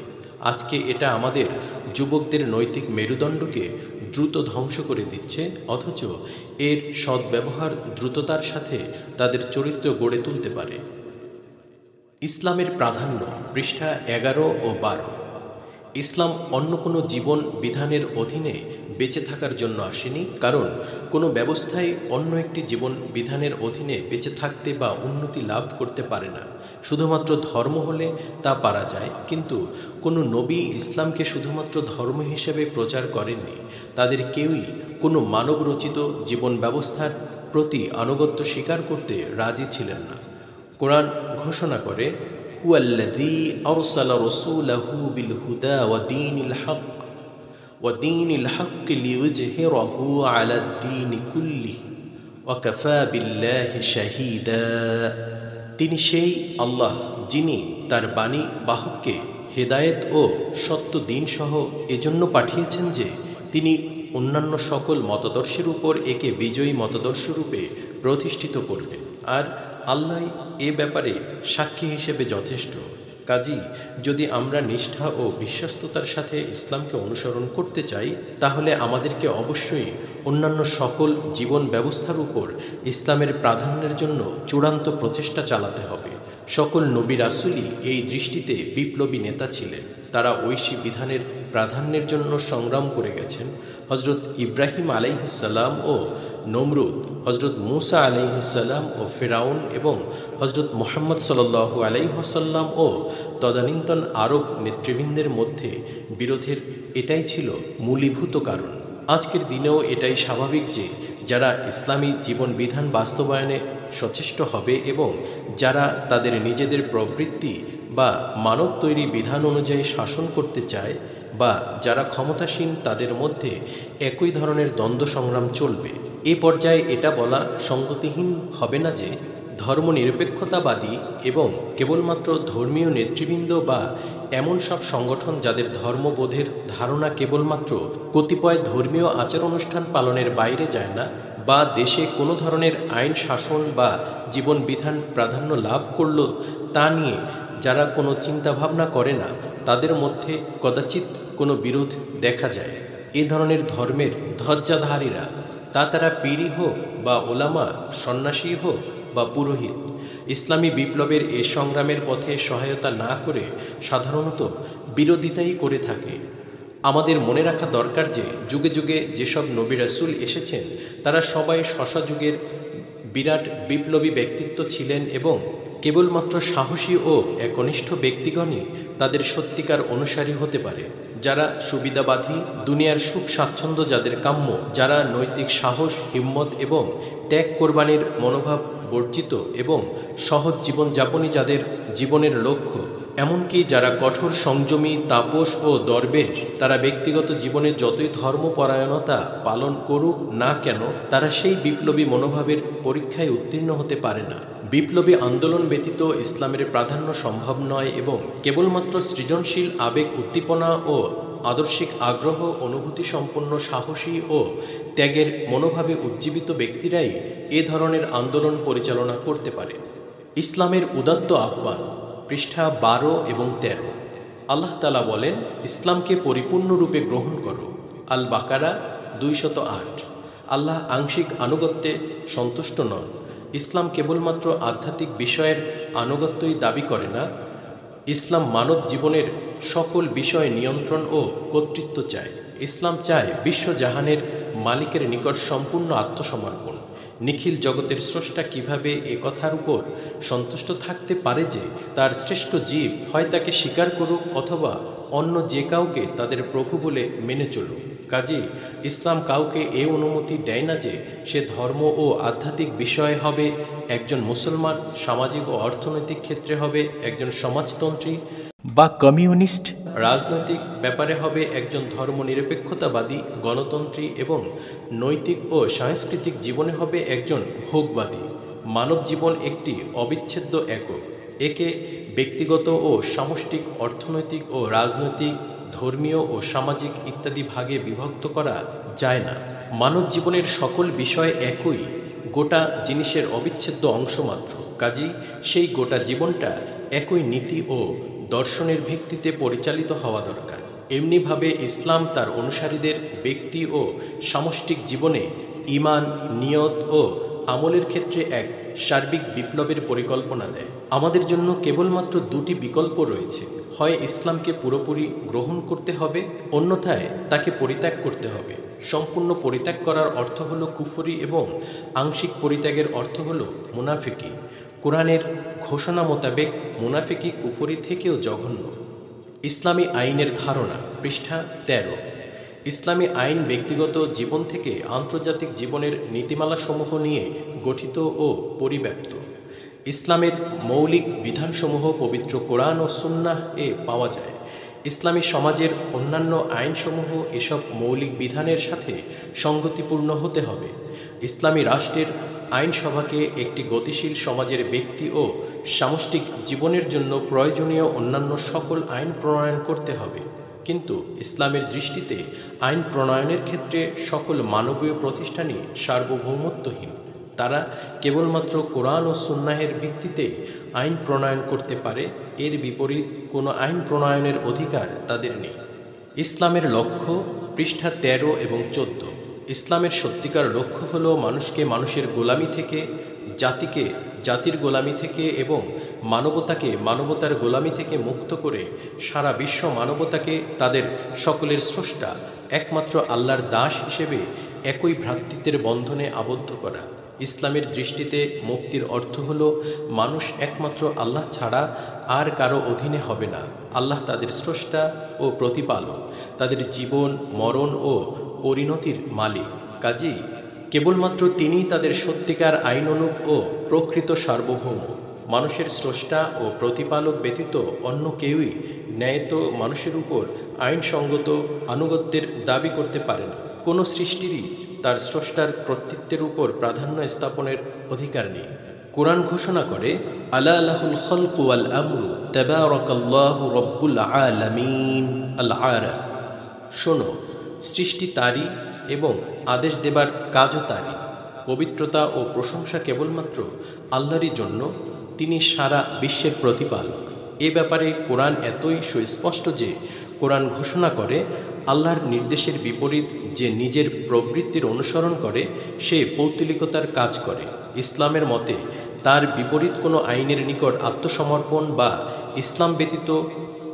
আজকে এটা আমাদের যুবকদের নৈতিক মেরুদণ্ডকে দ্রুত ধ্বংস করে দিচ্ছে, অথচ এর সদ্ব্যবহার দ্রুততার সাথে তাদের চরিত্র গড়ে তুলতে পারে। ইসলামের প্রাধান্য, পৃষ্ঠা 11 ও 12। ইসলাম অন্য কোনো জীবন বিধানের অধীনে বেঁচে থাকার জন্য আসেনি, কারণ কোনো ব্যবস্থাই অন্য একটি জীবন বিধানের অধীনে বেঁচে থাকতে বা উন্নতি লাভ করতে পারে না। শুধুমাত্র ধর্ম হলে তা পারা যায়, কিন্তু কোনো নবী ইসলামকে শুধুমাত্র ধর্ম হিসেবে প্রচার করেননি। তাদের কেউই কোনো মানবরচিত জীবন ব্যবস্থার প্রতি আনুগত্য স্বীকার করতে রাজি ছিলেন না। কোরআন ঘোষণা করে, হুয়াল্লাযী আরসালা রাসূলাহু বিল হুদা ওয়া দীনিল হক লিইয়ুযহিরাহু আলাদ দীনি কুল্লিহি ওয়া কাফা বিল্লাহি শাহীদা। তিনি সেই আল্লাহ যিনি তার বাণী বাহককে হেদায়েত ও সত্য দ্বীন সহ এজন্য পাঠিয়েছেন যে তিনি অন্যান্য সকল মতাদর্শের উপর একে বিজয়ী মতাদর্শরূপে প্রতিষ্ঠিত করবেন, আর আল্লাহ এ ব্যাপারে সাক্ষী হিসেবে যথেষ্ট। কাজী যদি আমরা নিষ্ঠা ও বিশ্বস্ততার সাথে ইসলামকে অনুসরণ করতে চাই, তাহলে আমাদেরকে অবশ্যই অন্যান্য সকল জীবন ব্যবস্থার উপর ইসলামের প্রাধান্যের জন্য চূড়ান্ত প্রচেষ্টা চালাতে হবে। সকল নবী রাসূলই এই দৃষ্টিতে বিপ্লবী নেতা ছিলেন। তারা ঐশী বিধানের প্রাধান্যের জন্য সংগ্রাম করে গেছেন। হজরত ইব্রাহিম আলাইহিসসালাম ও নমরুদ, হজরত মুসা আলাইহিসসালাম ও ফেরাউন, এবং হজরত মুহাম্মদ সাল্লাল্লাহু আলাইহি ওয়াসাল্লাম ও তদানীন্তন আরব নেতৃবৃন্দের মধ্যে বিরোধের এটাই ছিল মূলীভূত কারণ। আজকের দিনেও এটাই স্বাভাবিক যে যারা ইসলামী জীবন বিধান বাস্তবায়নে সচেষ্ট হবে এবং যারা তাদের নিজেদের প্রবৃত্তি বা মানব তৈরি বিধান অনুযায়ী শাসন করতে চায় বা যারা ক্ষমতাসীন, তাদের মধ্যে একই ধরনের দ্বন্দ্ব সংগ্রাম চলবে। এ পর্যায়ে এটা বলা সঙ্গতিহীন হবে না যে ধর্মনিরপেক্ষতাবাদী এবং কেবলমাত্র ধর্মীয় নেতৃবৃন্দ বা এমন সব সংগঠন যাদের ধর্মবোধের ধারণা কেবলমাত্র কতিপয় ধর্মীয় আচার অনুষ্ঠান পালনের বাইরে যায় না, বা দেশে কোনো ধরনের আইন শাসন বা জীবন বিধান প্রাধান্য লাভ করল তা নিয়ে যারা কোনো চিন্তাভাবনা করে না, তাদের মধ্যে কদাচিৎ কোনো বিরোধ দেখা যায়। এ ধরনের ধর্মের ধ্বজাধারীরা, তা তারা পীরই হোক বা ওলামা, সন্ন্যাসী হোক বা পুরোহিত, ইসলামী বিপ্লবের এ সংগ্রামের পথে সহায়তা না করে সাধারণত বিরোধিতাই করে থাকে। আমাদের মনে রাখা দরকার যে যুগে যুগে যেসব নবী রাসূল এসেছেন তারা সবাই শশা যুগের বিরাট বিপ্লবী ব্যক্তিত্ব ছিলেন এবং কেবলমাত্র সাহসী ও একনিষ্ঠ ব্যক্তিগণই তাদের সত্যিকার অনুসারী হতে পারে। যারা সুবিধাবাদী, দুনিয়ার সুখ স্বাচ্ছন্দ্য যাদের কাম্য, যারা নৈতিক সাহস, হিম্মত এবং ত্যাগ কোরবানির মনোভাব বর্জিত এবং সহজ জীবনযাপনই যাদের জীবনের লক্ষ্য, এমনকি যারা কঠোর সংযমী, তাপস ও দরবেশ, তারা ব্যক্তিগত জীবনে যতই ধর্মপরায়ণতা পালন করুক না কেন, তারা সেই বিপ্লবী মনোভাবের পরীক্ষায় উত্তীর্ণ হতে পারে না। বিপ্লবী আন্দোলন ব্যতীত ইসলামের প্রাধান্য সম্ভব নয় এবং কেবলমাত্র সৃজনশীল আবেগ উদ্দীপনা ও আদর্শিক আগ্রহ অনুভূতি সম্পন্ন সাহসী ও ত্যাগের মনোভাবে উজ্জীবিত ব্যক্তিরাই এ ধরনের আন্দোলন পরিচালনা করতে পারে। ইসলামের উদাত্ত আহ্বান, পৃষ্ঠা 12 এবং 13। আল্লাহ তাআলা বলেন, ইসলামকে পরিপূর্ণরূপে গ্রহণ করো। আল বাকারা 208। আল্লাহ আংশিক আনুগত্যে সন্তুষ্ট নন। ইসলাম কেবলমাত্র আধ্যাত্মিক বিষয়ের আনুগত্যই দাবি করে না, ইসলাম মানব জীবনের সকল বিষয় নিয়ন্ত্রণ ও কর্তৃত্ব চায়। ইসলাম চায় বিশ্বজাহানের মালিকের নিকট সম্পূর্ণ আত্মসমর্পণ। নিখিল জগতের স্রষ্টা কিভাবে এ কথার উপর সন্তুষ্ট থাকতে পারে যে তার শ্রেষ্ঠ জীব হয় তাকে স্বীকার করুক অথবা অন্য যে কাউকে তাদের প্রভু বলে মেনে চলুক। কাজেই ইসলাম কাউকে এ অনুমতি দেয় না যে সে ধর্ম ও আধ্যাত্মিক বিষয়ে হবে একজন মুসলমান, সামাজিক ও অর্থনৈতিক ক্ষেত্রে হবে একজন সমাজতন্ত্রী বা কমিউনিস্ট, রাজনৈতিক ব্যাপারে হবে একজন ধর্মনিরপেক্ষতাবাদী, গণতন্ত্রী এবং নৈতিক ও সাংস্কৃতিক জীবনে হবে একজন ভোগবাদী। মানব জীবন একটি অবিচ্ছেদ্য একক। একে ব্যক্তিগত ও সামষ্টিক, অর্থনৈতিক ও রাজনৈতিক, ধর্মীয় ও সামাজিক ইত্যাদি ভাগে বিভক্ত করা যায় না। মানব জীবনের সকল বিষয় একই, গোটা জিনিসের অবিচ্ছেদ্য অংশ মাত্র। কাজেই সেই গোটা জীবনটা একই নীতি ও দর্শনের ভিত্তিতে পরিচালিত হওয়া দরকার। এমনিভাবে ইসলাম তার অনুসারীদের ব্যক্তি ও সামষ্টিক জীবনে ঈমান, নিয়ত ও আমলের ক্ষেত্রে এক সার্বিক বিপ্লবের পরিকল্পনা দেয়। আমাদের জন্য কেবলমাত্র দুটি বিকল্প রয়েছে, হয় ইসলামকে পুরোপুরি গ্রহণ করতে হবে, অন্যথায় তাকে পরিত্যাগ করতে হবে। সম্পূর্ণ পরিত্যাগ করার অর্থ হলো কুফরি এবং আংশিক পরিত্যাগের অর্থ হলো মুনাফিকি। কোরআনের ঘোষণা মোতাবেক মুনাফিকি কুফরি থেকেও জঘন্য। ইসলামী আইনের ধারণা, পৃষ্ঠা 13। ইসলামী আইন ব্যক্তিগত জীবন থেকে আন্তর্জাতিক জীবনের নীতিমালাসমূহ নিয়ে গঠিত ও পরিব্যাপ্ত। ইসলামের মৌলিক বিধানসমূহ পবিত্র কোরআন ও সুন্নাহ এ পাওয়া যায়। ইসলামী সমাজের অন্যান্য আইনসমূহ এসব মৌলিক বিধানের সাথে সঙ্গতিপূর্ণ হতে হবে। ইসলামী রাষ্ট্রের আইনসভাকে একটি গতিশীল সমাজের ব্যক্তি ও সামষ্টিক জীবনের জন্য প্রয়োজনীয় অন্যান্য সকল আইন প্রণয়ন করতে হবে। কিন্তু ইসলামের দৃষ্টিতে আইন প্রণয়নের ক্ষেত্রে সকল মানবীয় প্রতিষ্ঠানই সার্বভৌমত্বহীন। তারা কেবলমাত্র কোরআন ও সুন্নাহের ভিত্তিতে আইন প্রণয়ন করতে পারে, এর বিপরীত কোনো আইন প্রণয়নের অধিকার তাদের নেই। ইসলামের লক্ষ্য, পৃষ্ঠা 13 এবং 14। ইসলামের সত্যিকার লক্ষ্য হল মানুষকে মানুষের গোলামি থেকে, জাতিকে জাতির গোলামি থেকে এবং মানবতাকে মানবতার গোলামি থেকে মুক্ত করে সারা বিশ্ব মানবতাকে তাদের সকলের স্রষ্টা একমাত্র আল্লাহর দাস হিসেবে একই ভ্রাতৃত্বের বন্ধনে আবদ্ধ করা। ইসলামের দৃষ্টিতে মুক্তির অর্থ হল মানুষ একমাত্র আল্লাহ ছাড়া আর কারো অধীনে হবে না। আল্লাহ তাদের স্রষ্টা ও প্রতিপালক, তাদের জীবন, মরণ ও পরিণতির মালিক। কাজেই কেবলমাত্র তিনিই তাদের সত্যিকার আইনানুগ ও প্রকৃত সার্বভৌম। মানুষের স্রষ্টা ও প্রতিপালক ব্যতীত অন্য কেউই ন্যায়ত মানুষের উপর আইনসঙ্গত আনুগত্যের দাবি করতে পারে না। কোনো সৃষ্টিরই তার স্রষ্টার কর্তৃত্বের উপর প্রাধান্য স্থাপনের অধিকার নেই। কোরআন ঘোষণা করে, আলা লাহুল খালকু ওয়াল আমরু তাবারাকাল্লাহু রব্বুল আলামিন। আল আরাফ। শোনো, সৃষ্টি তারই এবং আদেশ দেবার কাজও তারই। পবিত্রতা ও প্রশংসা কেবলমাত্র আল্লাহরই জন্য, তিনি সারা বিশ্বের প্রতিপালক। এ ব্যাপারে কোরআন এতই সুস্পষ্ট যে কোরআন ঘোষণা করে, আল্লাহর নির্দেশের বিপরীত যে নিজের প্রবৃত্তির অনুসরণ করে সে পৌত্তলিকতার কাজ করে। ইসলামের মতে তার বিপরীত কোনো আইনের নিকট আত্মসমর্পণ বা ইসলাম ব্যতীত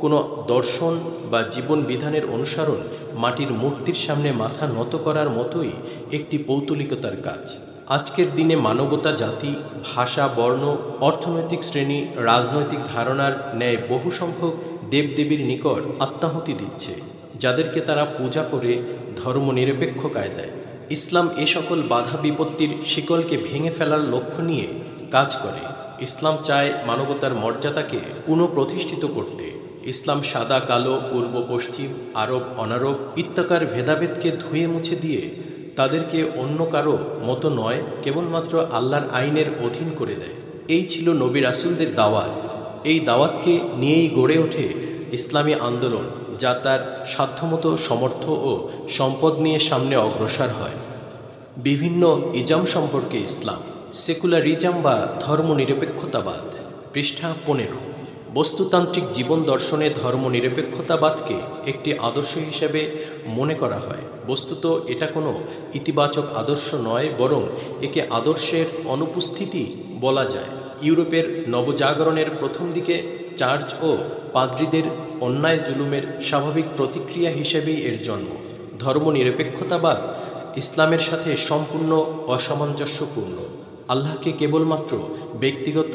কোনো দর্শন বা জীবন বিধানের অনুসরণ মাটির মূর্তির সামনে মাথা নত করার মতোই একটি পৌত্তলিকতার কাজ। আজকের দিনে মানবতা জাতি, ভাষা, বর্ণ, অর্থনৈতিক শ্রেণী, রাজনৈতিক ধারণার ন্যায় বহু সংখ্যক দেবদেবীর নিকট আত্মাহুতি দিচ্ছে, যাদেরকে তারা পূজা করে ধর্মনিরপেক্ষ কায়দায়। ইসলাম এ সকল বাধা বিপত্তির শিকলকে ভেঙে ফেলার লক্ষ্য নিয়ে কাজ করে। ইসলাম চায় মানবতার মর্যাদাকে পুনঃপ্রতিষ্ঠিত করতে। ইসলাম সাদা কালো, পূর্ব পশ্চিম, আরব অনারব ইত্যাকার ভেদাভেদকে ধুয়ে মুছে দিয়ে তাদেরকে অন্য কারো মতো নয়, কেবলমাত্র আল্লাহর আইনের অধীন করে দেয়। এই ছিল নবী রাসূলদের দাওয়াত। এই দাওয়াতকে নিয়েই গড়ে ওঠে ইসলামী আন্দোলন, যা তার সাধ্যমতো সমর্থ ও সম্পদ নিয়ে সামনে অগ্রসর হয়। বিভিন্ন ইজাম সম্পর্কে ইসলাম, সেকুলারিজম বা ধর্মনিরপেক্ষতাবাদ। পৃষ্ঠা 15। বস্তুতান্ত্রিক জীবন দর্শনে ধর্মনিরপেক্ষতাবাদকে একটি আদর্শ হিসেবে মনে করা হয়। বস্তুত এটা কোনো ইতিবাচক আদর্শ নয়, বরং একে আদর্শের অনুপস্থিতি বলা যায়। ইউরোপের নবজাগরণের প্রথম দিকে চার্চ ও পাদ্রীদের অন্যায় জুলুমের স্বাভাবিক প্রতিক্রিয়া হিসেবেই এর জন্ম। ধর্মনিরপেক্ষতাবাদ ইসলামের সাথে সম্পূর্ণ অসামঞ্জস্যপূর্ণ। আল্লাহকে কেবলমাত্র ব্যক্তিগত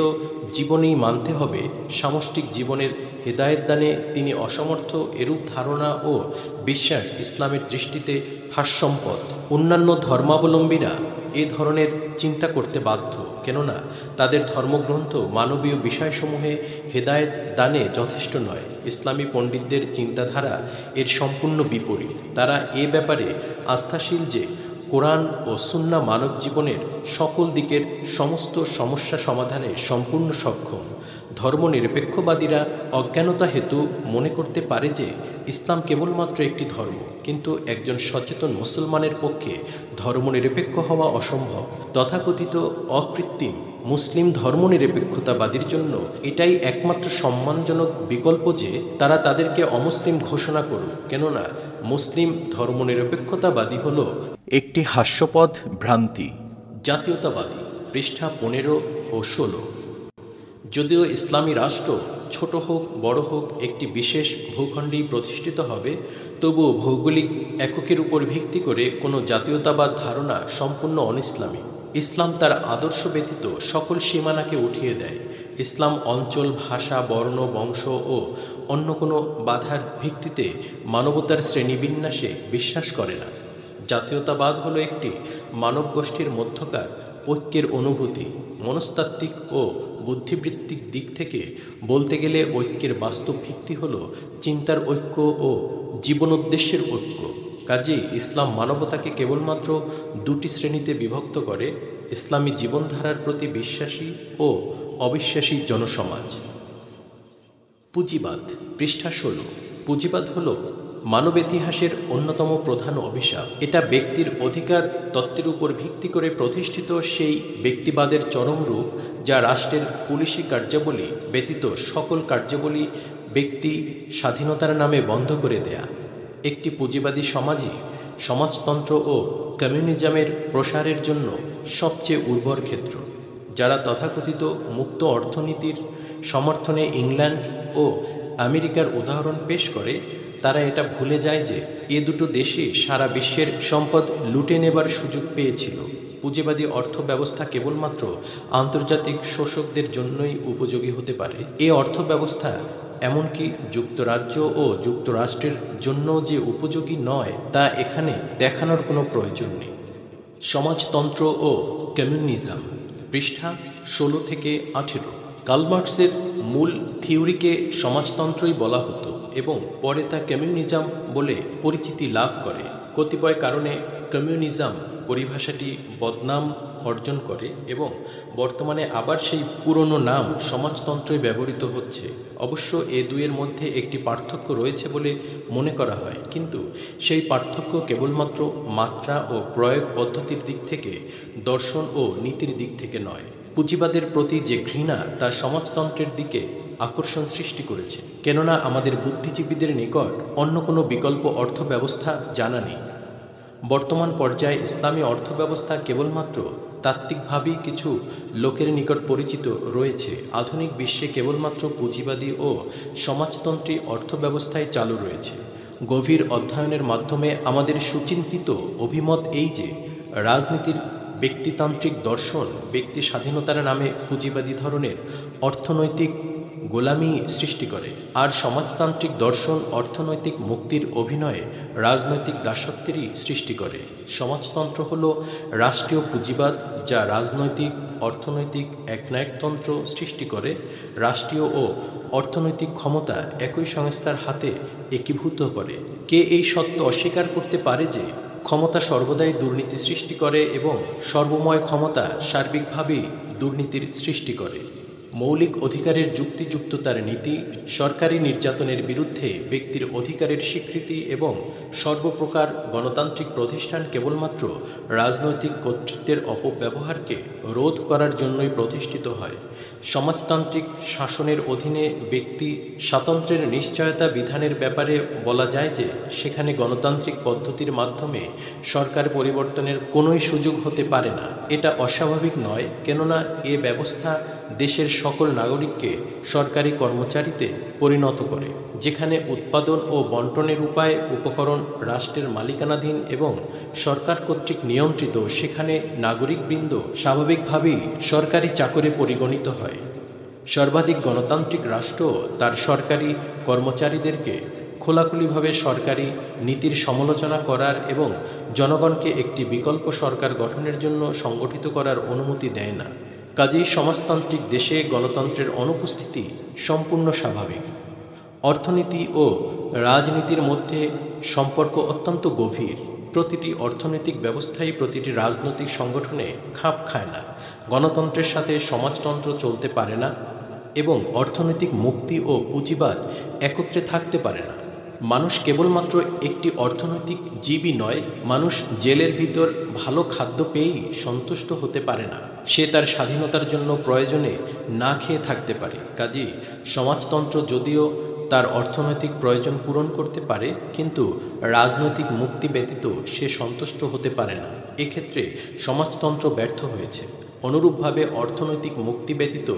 জীবনেই মানতে হবে, সামষ্টিক জীবনের হেদায়েত দানে তিনি অসমর্থ, এরূপ ধারণা ও বিশ্বাস ইসলামের দৃষ্টিতে হাস্যম্পদ। অন্যান্য ধর্মাবলম্বীরা এ ধরনের চিন্তা করতে বাধ্য, কেননা তাদের ধর্মগ্রন্থ মানবীয় বিষয়সমূহে হেদায়েত দানে যথেষ্ট নয়। ইসলামী পণ্ডিতদের চিন্তাধারা এর সম্পূর্ণ বিপরীত। তারা এ ব্যাপারে আস্থাশীল যে কোরআন ও সুন্নাহ মানব জীবনের সকল দিকের সমস্ত সমস্যা সমাধানে সম্পূর্ণ সক্ষম। ধর্মনিরপেক্ষবাদীরা অজ্ঞানতা হেতু মনে করতে পারে যে ইসলাম কেবলমাত্র একটি ধর্ম, কিন্তু একজন সচেতন মুসলমানের পক্ষে ধর্মনিরপেক্ষ হওয়া অসম্ভব। তথাকথিত অকৃত্রিম মুসলিম ধর্মনিরপেক্ষতাবাদীর জন্য এটাই একমাত্র সম্মানজনক বিকল্প যে তারা তাদেরকে অমুসলিম ঘোষণা করুক, কেননা মুসলিম ধর্মনিরপেক্ষতাবাদী হল একটি হাস্যপদ ভ্রান্তি। জাতীয়তাবাদী। পৃষ্ঠা 15 ও 16। যদিও ইসলামী রাষ্ট্র ছোট হোক বড় হোক একটি বিশেষ ভূখণ্ডেই প্রতিষ্ঠিত হবে, তবুও ভৌগোলিক এককের উপর ভিত্তি করে কোনো জাতীয়তাবাদ ধারণা সম্পূর্ণ অনিসলামী। ইসলাম তার আদর্শ ব্যতীত সকল সীমানাকে উঠিয়ে দেয়। ইসলাম অঞ্চল, ভাষা, বর্ণ, বংশ ও অন্য কোনো বাধার ভিত্তিতে মানবতার শ্রেণীবিন্যাসে বিশ্বাস করে না। জাতীয়তাবাদ হলো একটি মানব গোষ্ঠীর মধ্যকার ঐক্যের অনুভূতি। মনস্তাত্ত্বিক ও বুদ্ধিবৃত্তিক দিক থেকে বলতে গেলে ঐক্যের বাস্তব ভিত্তি হল চিন্তার ঐক্য ও জীবনোদ্দেশ্যের ঐক্য। কাজেই ইসলাম মানবতাকে কেবলমাত্র দুটি শ্রেণীতে বিভক্ত করে: ইসলামী জীবনধারার প্রতি বিশ্বাসী ও অবিশ্বাসী জনসমাজ। পুঁজিবাদ। পৃষ্ঠা 16। পুঁজিবাদ হল মানব ইতিহাসের অন্যতম প্রধান অভিশাপ। এটা ব্যক্তির অধিকার তত্ত্বের উপর ভিত্তি করে প্রতিষ্ঠিত সেই ব্যক্তিবাদের চরম রূপ, যা রাষ্ট্রের পুলিশি কার্যাবলী ব্যতীত সকল কার্যাবলী ব্যক্তি স্বাধীনতার নামে বন্ধ করে দেয়া। একটি পুঁজিবাদী সমাজই সমাজতন্ত্র ও কমিউনিজমের প্রসারের জন্য সবচেয়ে উর্বর ক্ষেত্র। যারা তথাকথিত মুক্ত অর্থনীতির সমর্থনে ইংল্যান্ড ও আমেরিকার উদাহরণ পেশ করে, তারা এটা ভুলে যায় যে এ দুটো দেশই সারা বিশ্বের সম্পদ লুটে নেবার সুযোগ পেয়েছিল। পুঁজিবাদী অর্থ ব্যবস্থা কেবলমাত্র আন্তর্জাতিক শোষকদের জন্যই উপযোগী হতে পারে। এই অর্থ ব্যবস্থা এমনকি যুক্তরাজ্য ও যুক্তরাষ্ট্রের জন্য যে উপযোগী নয়, তা এখানে দেখানোর কোনো প্রয়োজন নেই। সমাজতন্ত্র ও কমিউনিজম। পৃষ্ঠা 16 থেকে 18। কার্ল মার্কসের মূল থিওরিকে সমাজতন্ত্রই বলা হতো এবং পরে তা কমিউনিজম বলে পরিচিতি লাভ করে। কতিপয় কারণে কমিউনিজম পরিভাষাটি বদনাম অর্জন করে এবং বর্তমানে আবার সেই পুরনো নাম সমাজতন্ত্রই ব্যবহৃত হচ্ছে। অবশ্য এ দুয়ের মধ্যে একটি পার্থক্য রয়েছে বলে মনে করা হয়, কিন্তু সেই পার্থক্য কেবলমাত্র মাত্রা ও প্রয়োগ পদ্ধতির দিক থেকে, দর্শন ও নীতির দিক থেকে নয়। পুঁজিবাদের প্রতি যে ঘৃণা তা সমাজতন্ত্রের দিকে আকর্ষণ সৃষ্টি করেছে, কেননা আমাদের বুদ্ধিজীবীদের নিকট অন্য কোনো বিকল্প অর্থব্যবস্থা জানা নেই। বর্তমান পর্যায়ে ইসলামী অর্থব্যবস্থা কেবলমাত্র তাত্ত্বিকভাবেই কিছু লোকের নিকট পরিচিত রয়েছে। আধুনিক বিশ্বে কেবলমাত্র পুঁজিবাদী ও সমাজতন্ত্রী অর্থব্যবস্থায় চালু রয়েছে। গভীর অধ্যয়নের মাধ্যমে আমাদের সুচিন্তিত অভিমত এই যে, রাজনীতির ব্যক্তিতান্ত্রিক দর্শন ব্যক্তি স্বাধীনতার নামে পুঁজিবাদী ধরনের অর্থনৈতিক গোলামি সৃষ্টি করে, আর সমাজতান্ত্রিক দর্শন অর্থনৈতিক মুক্তির অভিনয়ে রাজনৈতিক দাসত্বেরই সৃষ্টি করে। সমাজতন্ত্র হল রাষ্ট্রীয় পুঁজিবাদ, যা রাজনৈতিক অর্থনৈতিক একনায়কতন্ত্র সৃষ্টি করে। রাষ্ট্রীয় ও অর্থনৈতিক ক্ষমতা একই সংস্থার হাতে একীভূত করে। কে এই সত্য অস্বীকার করতে পারে যে ক্ষমতা সর্বদাই দুর্নীতি সৃষ্টি করে এবং সর্বময় ক্ষমতা সার্বিকভাবেই দুর্নীতির সৃষ্টি করে? মৌলিক অধিকারের যুক্তিযুক্ততার নীতি, সরকারি নির্যাতনের বিরুদ্ধে ব্যক্তির অধিকারের স্বীকৃতি এবং সর্বপ্রকার গণতান্ত্রিক প্রতিষ্ঠান কেবলমাত্র রাজনৈতিক কর্তৃত্বের অপব্যবহারকে রোধ করার জন্যই প্রতিষ্ঠিত হয়। সমাজতান্ত্রিক শাসনের অধীনে ব্যক্তি স্বাতন্ত্র্যের নিশ্চয়তা বিধানের ব্যাপারে বলা যায় যে, সেখানে গণতান্ত্রিক পদ্ধতির মাধ্যমে সরকার পরিবর্তনের কোনোই সুযোগ হতে পারে না। এটা অস্বাভাবিক নয়, কেননা এ ব্যবস্থা দেশের সকল নাগরিককে সরকারি কর্মচারীতে পরিণত করে। যেখানে উৎপাদন ও বন্টনের উপায় উপকরণ রাষ্ট্রের মালিকানাধীন এবং সরকার কর্তৃক নিয়ন্ত্রিত, সেখানে নাগরিকবৃন্দ স্বাভাবিকভাবেই সরকারি চাকরে পরিগণিত হয়। সর্বাধিক গণতান্ত্রিক রাষ্ট্র তার সরকারি কর্মচারীদেরকে খোলাখুলিভাবে সরকারি নীতির সমালোচনা করার এবং জনগণকে একটি বিকল্প সরকার গঠনের জন্য সংগঠিত করার অনুমতি দেয় না। কাজেই সমাজতান্ত্রিক দেশে গণতন্ত্রের অনুপস্থিতি সম্পূর্ণ স্বাভাবিক। অর্থনীতি ও রাজনীতির মধ্যে সম্পর্ক অত্যন্ত গভীর। প্রতিটি অর্থনৈতিক ব্যবস্থাই প্রতিটি রাজনৈতিক সংগঠনে খাপ খায় না। গণতন্ত্রের সাথে সমাজতন্ত্র চলতে পারে না এবং অর্থনৈতিক মুক্তি ও পুঁজিবাদ একত্রে থাকতে পারে না। মানুষ কেবলমাত্র একটি অর্থনৈতিক জীবই নয়, মানুষ জেলের ভিতর ভালো খাদ্য পেয়েই সন্তুষ্ট হতে পারে না। সে তার স্বাধীনতার জন্য প্রয়োজনে না খেয়ে থাকতে পারে। কাজেই সমাজতন্ত্র যদিও তার অর্থনৈতিক প্রয়োজন পূরণ করতে পারে, কিন্তু রাজনৈতিক মুক্তি ব্যতীত সে সন্তুষ্ট হতে পারে না। এক্ষেত্রে সমাজতন্ত্র ব্যর্থ হয়েছে। অনুরূপভাবে অর্থনৈতিক মুক্তি ব্যতীত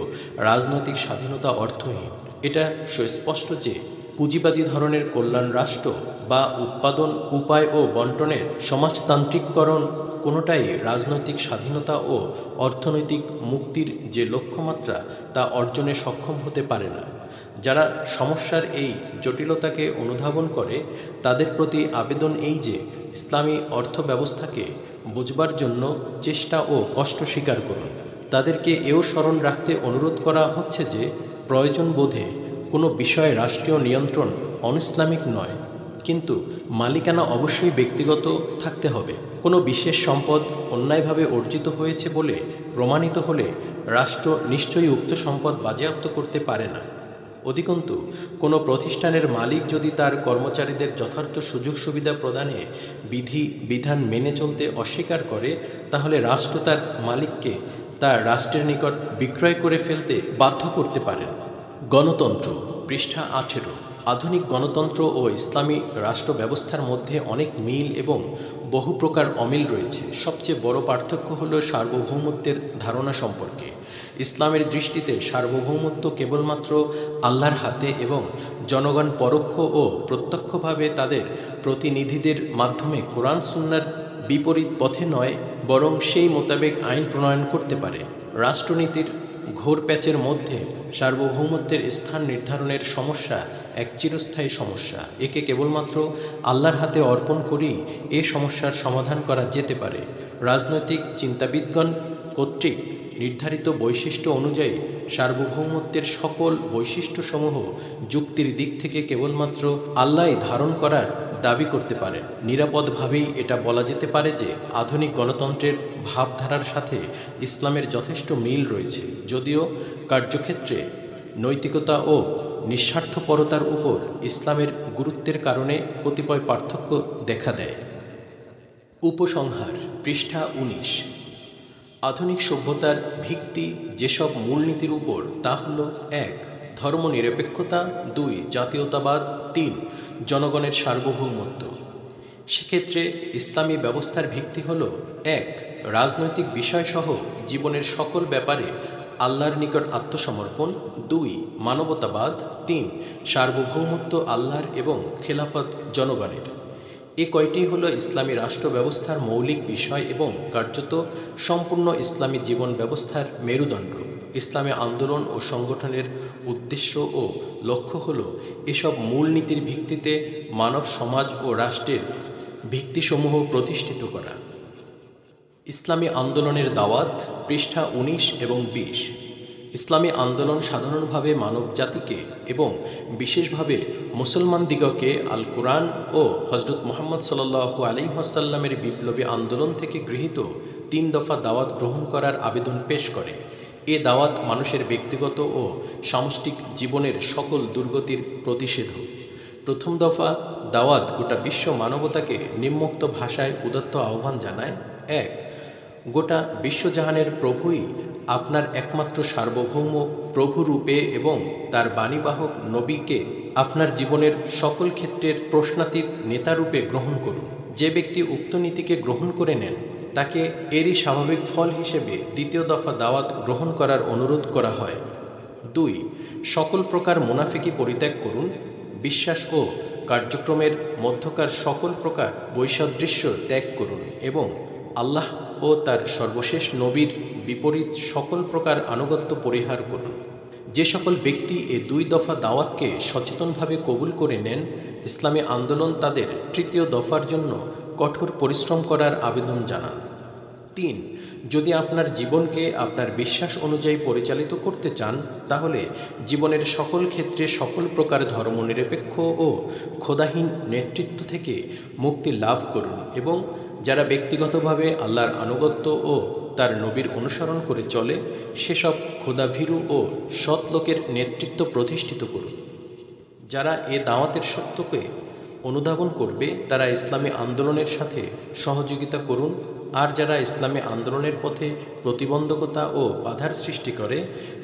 রাজনৈতিক স্বাধীনতা অর্থহীন। এটা সুস্পষ্ট যে পুঁজিবাদী ধরনের কল্যাণ রাষ্ট্র বা উৎপাদন উপায় ও বন্টনের সমাজতান্ত্রিককরণ কোনোটাই রাজনৈতিক স্বাধীনতা ও অর্থনৈতিক মুক্তির যে লক্ষ্যমাত্রা তা অর্জনে সক্ষম হতে পারে না। যারা সমস্যার এই জটিলতাকে অনুধাবন করে, তাদের প্রতি আবেদন এই যে, ইসলামী অর্থ ব্যবস্থাকে বুঝবার জন্য চেষ্টা ও কষ্ট স্বীকার করুন। তাদেরকে এও স্মরণ রাখতে অনুরোধ করা হচ্ছে যে, প্রয়োজন বোধে কোনো বিষয়ে রাষ্ট্রীয় নিয়ন্ত্রণ অনইসলামিক নয়, কিন্তু মালিকানা অবশ্যই ব্যক্তিগত থাকতে হবে। কোনো বিশেষ সম্পদ অন্যায়ভাবে অর্জিত হয়েছে বলে প্রমাণিত হলে রাষ্ট্র নিশ্চয়ই উক্ত সম্পদ বাজেয়াপ্ত করতে পারে না। অধিকন্তু কোনো প্রতিষ্ঠানের মালিক যদি তার কর্মচারীদের যথার্থ সুযোগ সুবিধা প্রদানে বিধি বিধান মেনে চলতে অস্বীকার করে, তাহলে রাষ্ট্র তার মালিককে তা রাষ্ট্রের নিকট বিক্রয় করে ফেলতে বাধ্য করতে পারেন। গণতন্ত্র, পৃষ্ঠা 18। আধুনিক গণতন্ত্র ও ইসলামী রাষ্ট্র ব্যবস্থার মধ্যে অনেক মিল এবং বহু প্রকার অমিল রয়েছে। সবচেয়ে বড় পার্থক্য হল সার্বভৌমত্বের ধারণা সম্পর্কে। ইসলামের দৃষ্টিতে সার্বভৌমত্ব কেবলমাত্র আল্লাহর হাতে এবং জনগণ পরোক্ষ ও প্রত্যক্ষভাবে তাদের প্রতিনিধিদের মাধ্যমে কোরআন সুন্নাহর বিপরীত পথে নয়, বরং সেই মোতাবেক আইন প্রণয়ন করতে পারে। রাষ্ট্রনীতির ঘোর প্যাচের মধ্যে সার্বভৌমত্বের স্থান নির্ধারণের সমস্যা এক চিরস্থায়ী সমস্যা। একে কেবলমাত্র আল্লাহর হাতে অর্পণ করেই এ সমস্যার সমাধান করা যেতে পারে। রাজনৈতিক চিন্তাবিদগণ কর্তৃক নির্ধারিত বৈশিষ্ট্য অনুযায়ী সার্বভৌমত্বের সকল বৈশিষ্ট্যসমূহ যুক্তির দিক থেকে কেবলমাত্র আল্লাহই ধারণ করার দাবি করতে পারেন। নিরাপদভাবেই এটা বলা যেতে পারে যে আধুনিক গণতন্ত্রের ভাবধারার সাথে ইসলামের যথেষ্ট মিল রয়েছে, যদিও কার্যক্ষেত্রে নৈতিকতা ও নিঃস্বার্থপরতার উপর ইসলামের গুরুত্বের কারণে কতিপয় পার্থক্য দেখা দেয়। উপসংহার, পৃষ্ঠা ১৯। আধুনিক সভ্যতার ভিত্তি যেসব মূলনীতির উপর তা হল: ১. ধর্মনিরপেক্ষতা, ২. জাতীয়তাবাদ, ৩. জনগণের সার্বভৌমত্ব। সেক্ষেত্রে ইসলামী ব্যবস্থার ভিত্তি হল: ১. রাজনৈতিক বিষয়সহ জীবনের সকল ব্যাপারে আল্লাহর নিকট আত্মসমর্পণ, ২. মানবতাবাদ, ৩. সার্বভৌমত্ব আল্লাহর এবং খেলাফত জনগণের। এ কয়টি হল ইসলামী রাষ্ট্র ব্যবস্থার মৌলিক বিষয় এবং কার্যত সম্পূর্ণ ইসলামী জীবন ব্যবস্থার মেরুদণ্ড। ইসলামী আন্দোলন ও সংগঠনের উদ্দেশ্য ও লক্ষ্য হল এসব মূলনীতির ভিত্তিতে মানব সমাজ ও রাষ্ট্রের ভিত্তিসমূহ প্রতিষ্ঠিত করা। ইসলামী আন্দোলনের দাওয়াত, পৃষ্ঠা ১৯ এবং ২০। ইসলামী আন্দোলন সাধারণভাবে মানব জাতিকে এবং বিশেষভাবে মুসলমানদিগকে আল কোরআন ও হজরত মুহাম্মদ সাল্লাল্লাহু আলাইহি ওয়াসাল্লামের বিপ্লবী আন্দোলন থেকে গৃহীত ৩ দফা দাওয়াত গ্রহণ করার আবেদন পেশ করে। এ দাওয়াত মানুষের ব্যক্তিগত ও সামষ্টিক জীবনের সকল দুর্গতির প্রতিষেধক। প্রথম দফা দাওয়াত গোটা বিশ্ব মানবতাকে নিম্নোক্ত ভাষায় উদাত্ত আহ্বান জানায়: ১. গোটা বিশ্বজাহানের প্রভুই আপনার একমাত্র সার্বভৌম প্রভুরূপে এবং তার বাণীবাহক নবীকে আপনার জীবনের সকল ক্ষেত্রের প্রশ্নাতীত নেতারূপে গ্রহণ করুন। যে ব্যক্তি উক্ত নীতিকে গ্রহণ করে নেন তাকে এরই স্বাভাবিক ফল হিসেবে দ্বিতীয় দফা দাওয়াত গ্রহণ করার অনুরোধ করা হয়। ২. সকল প্রকার মুনাফিকি পরিত্যাগ করুন। বিশ্বাস ও কার্যক্রমের মধ্যকার সকল প্রকার বৈসাদৃশ্য ত্যাগ করুন এবং আল্লাহ ও তার সর্বশেষ নবীর বিপরীত সকল প্রকার আনুগত্য পরিহার করুন। যে সকল ব্যক্তি এ ২ দফা দাওয়াতকে সচেতনভাবে কবুল করে নেন, ইসলামী আন্দোলন তাদের তৃতীয় দফার জন্য কঠোর পরিশ্রম করার আবেদন জানান। ৩. যদি আপনার জীবনকে আপনার বিশ্বাস অনুযায়ী পরিচালিত করতে চান, তাহলে জীবনের সকল ক্ষেত্রে সকল প্রকার ধর্মনিরপেক্ষ ও খোদাহীন নেতৃত্ব থেকে মুক্তি লাভ করুন এবং যারা ব্যক্তিগতভাবে আল্লাহর আনুগত্য ও তার নবীর অনুসরণ করে চলে সেসব খোদাভীরু ও সৎ লোকের নেতৃত্ব প্রতিষ্ঠিত করুন। যারা এ দাওয়াতের সত্যকে অনুধাবন করবে তারা ইসলামী আন্দোলনের সাথে সহযোগিতা করুন, আর যারা ইসলামী আন্দোলনের পথে প্রতিবন্ধকতা ও বাধার সৃষ্টি করে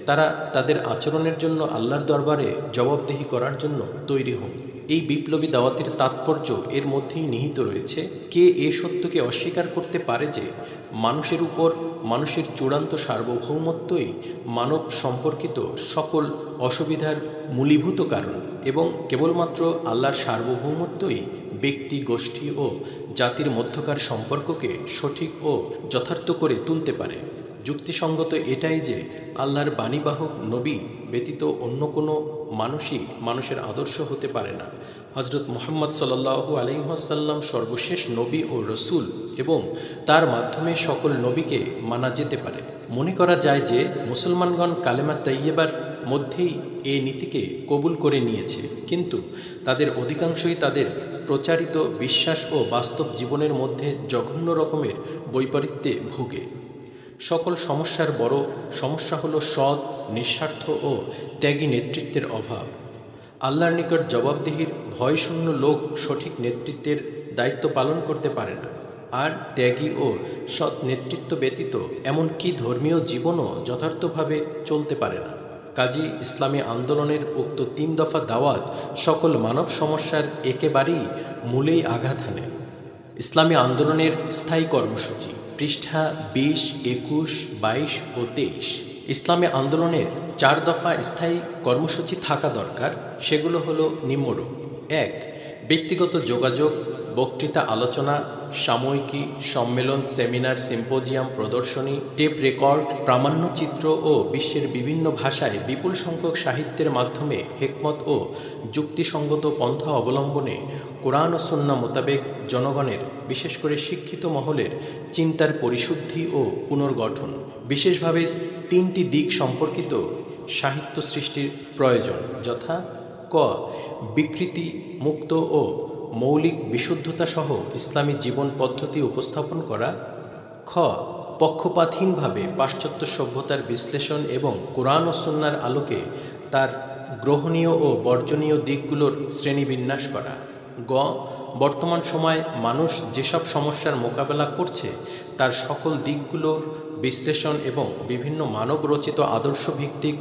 তারা তাদের আচরণের জন্য আল্লাহর দরবারে জবাবদিহি করার জন্য তৈরি হন। এই বিপ্লবী দাওয়াতের তাৎপর্য এর মধ্যেই নিহিত রয়েছে। কে এ সত্যকে অস্বীকার করতে পারে যে মানুষের উপর মানুষের চূড়ান্ত সার্বভৌমত্বই মানব সম্পর্কিত সকল অসুবিধার মূলীভূত কারণ এবং কেবলমাত্র আল্লাহর সার্বভৌমত্বই ব্যক্তি, গোষ্ঠী ও জাতির মধ্যকার সম্পর্ককে সঠিক ও যথার্থ করে তুলতে পারে। যুক্তিসঙ্গত এটাই যে আল্লাহর বাণীবাহক নবী ব্যতীত অন্য কোনো মানুষই মানুষের আদর্শ হতে পারে না। হজরত মুহাম্মদ সাল্লাল্লাহু আলাইহি ওয়াসাল্লাম সর্বশেষ নবী ও রসুল এবং তার মাধ্যমে সকল নবীকে মানা যেতে পারে। মনে করা যায় যে মুসলমানগণ কালেমা তাইয়্যিবার মধ্যেই এই নীতিকে কবুল করে নিয়েছে, কিন্তু তাদের অধিকাংশই তাদের প্রচারিত বিশ্বাস ও বাস্তব জীবনের মধ্যে জঘন্য রকমের বৈপরীত্যে ভোগে। সকল সমস্যার বড় সমস্যা হলো সৎ, নিঃস্বার্থ ও ত্যাগী নেতৃত্বের অভাব। আল্লাহর নিকট জবাবদিহির ভয়শূন্য লোক সঠিক নেতৃত্বের দায়িত্ব পালন করতে পারে না, আর ত্যাগী ও সৎ নেতৃত্ব ব্যতীত এমনকি ধর্মীয় জীবনও যথার্থভাবে চলতে পারে না। কাজী ইসলামী আন্দোলনের উক্ত ৩ দফা দাওয়াত সকল মানব সমস্যার একেবারেই মূলেই আঘাত হানে। ইসলামী আন্দোলনের স্থায়ী কর্মসূচি, পৃষ্ঠা ২০, ২১, ২২ ও ২৩। ইসলামী আন্দোলনের ৪ দফা স্থায়ী কর্মসূচি থাকা দরকার। সেগুলো হলো নিম্নরূপ: ১. ব্যক্তিগত যোগাযোগ, বক্তৃতা, আলোচনা, সাময়িকী, সম্মেলন, সেমিনার, সিম্পোজিয়াম, প্রদর্শনী, টেপ রেকর্ড, প্রামাণ্যচিত্র ও বিশ্বের বিভিন্ন ভাষায় বিপুল সংখ্যক সাহিত্যের মাধ্যমে হিকমত ও যুক্তিসঙ্গত পন্থা অবলম্বনে কোরআন ও সুন্নাহ মোতাবেক জনগণের, বিশেষ করে শিক্ষিত মহলের চিন্তার পরিশুদ্ধি ও পুনর্গঠন। বিশেষভাবে ৩টি দিক সম্পর্কিত সাহিত্য সৃষ্টির প্রয়োজন, যথা: ক. বিকৃতি মুক্ত ও মৌলিক বিশুদ্ধতা সহ ইসলামী জীবন পদ্ধতি উপস্থাপন করা। খ পক্ষপাতহীনভাবে পাশ্চাত্য সভ্যতার বিশ্লেষণ এবং কোরআন ও সুন্নাহর আলোকে তার গ্রহণীয় ও বর্জনীয় দিকগুলোর শ্রেণীবিন্যাস করা। গ বর্তমান সময়ে মানুষ যেসব সমস্যার মোকাবেলা করছে তার সকল দিকগুলোর বিশ্লেষণ এবং বিভিন্ন মানবরচিত আদর্শভিত্তিক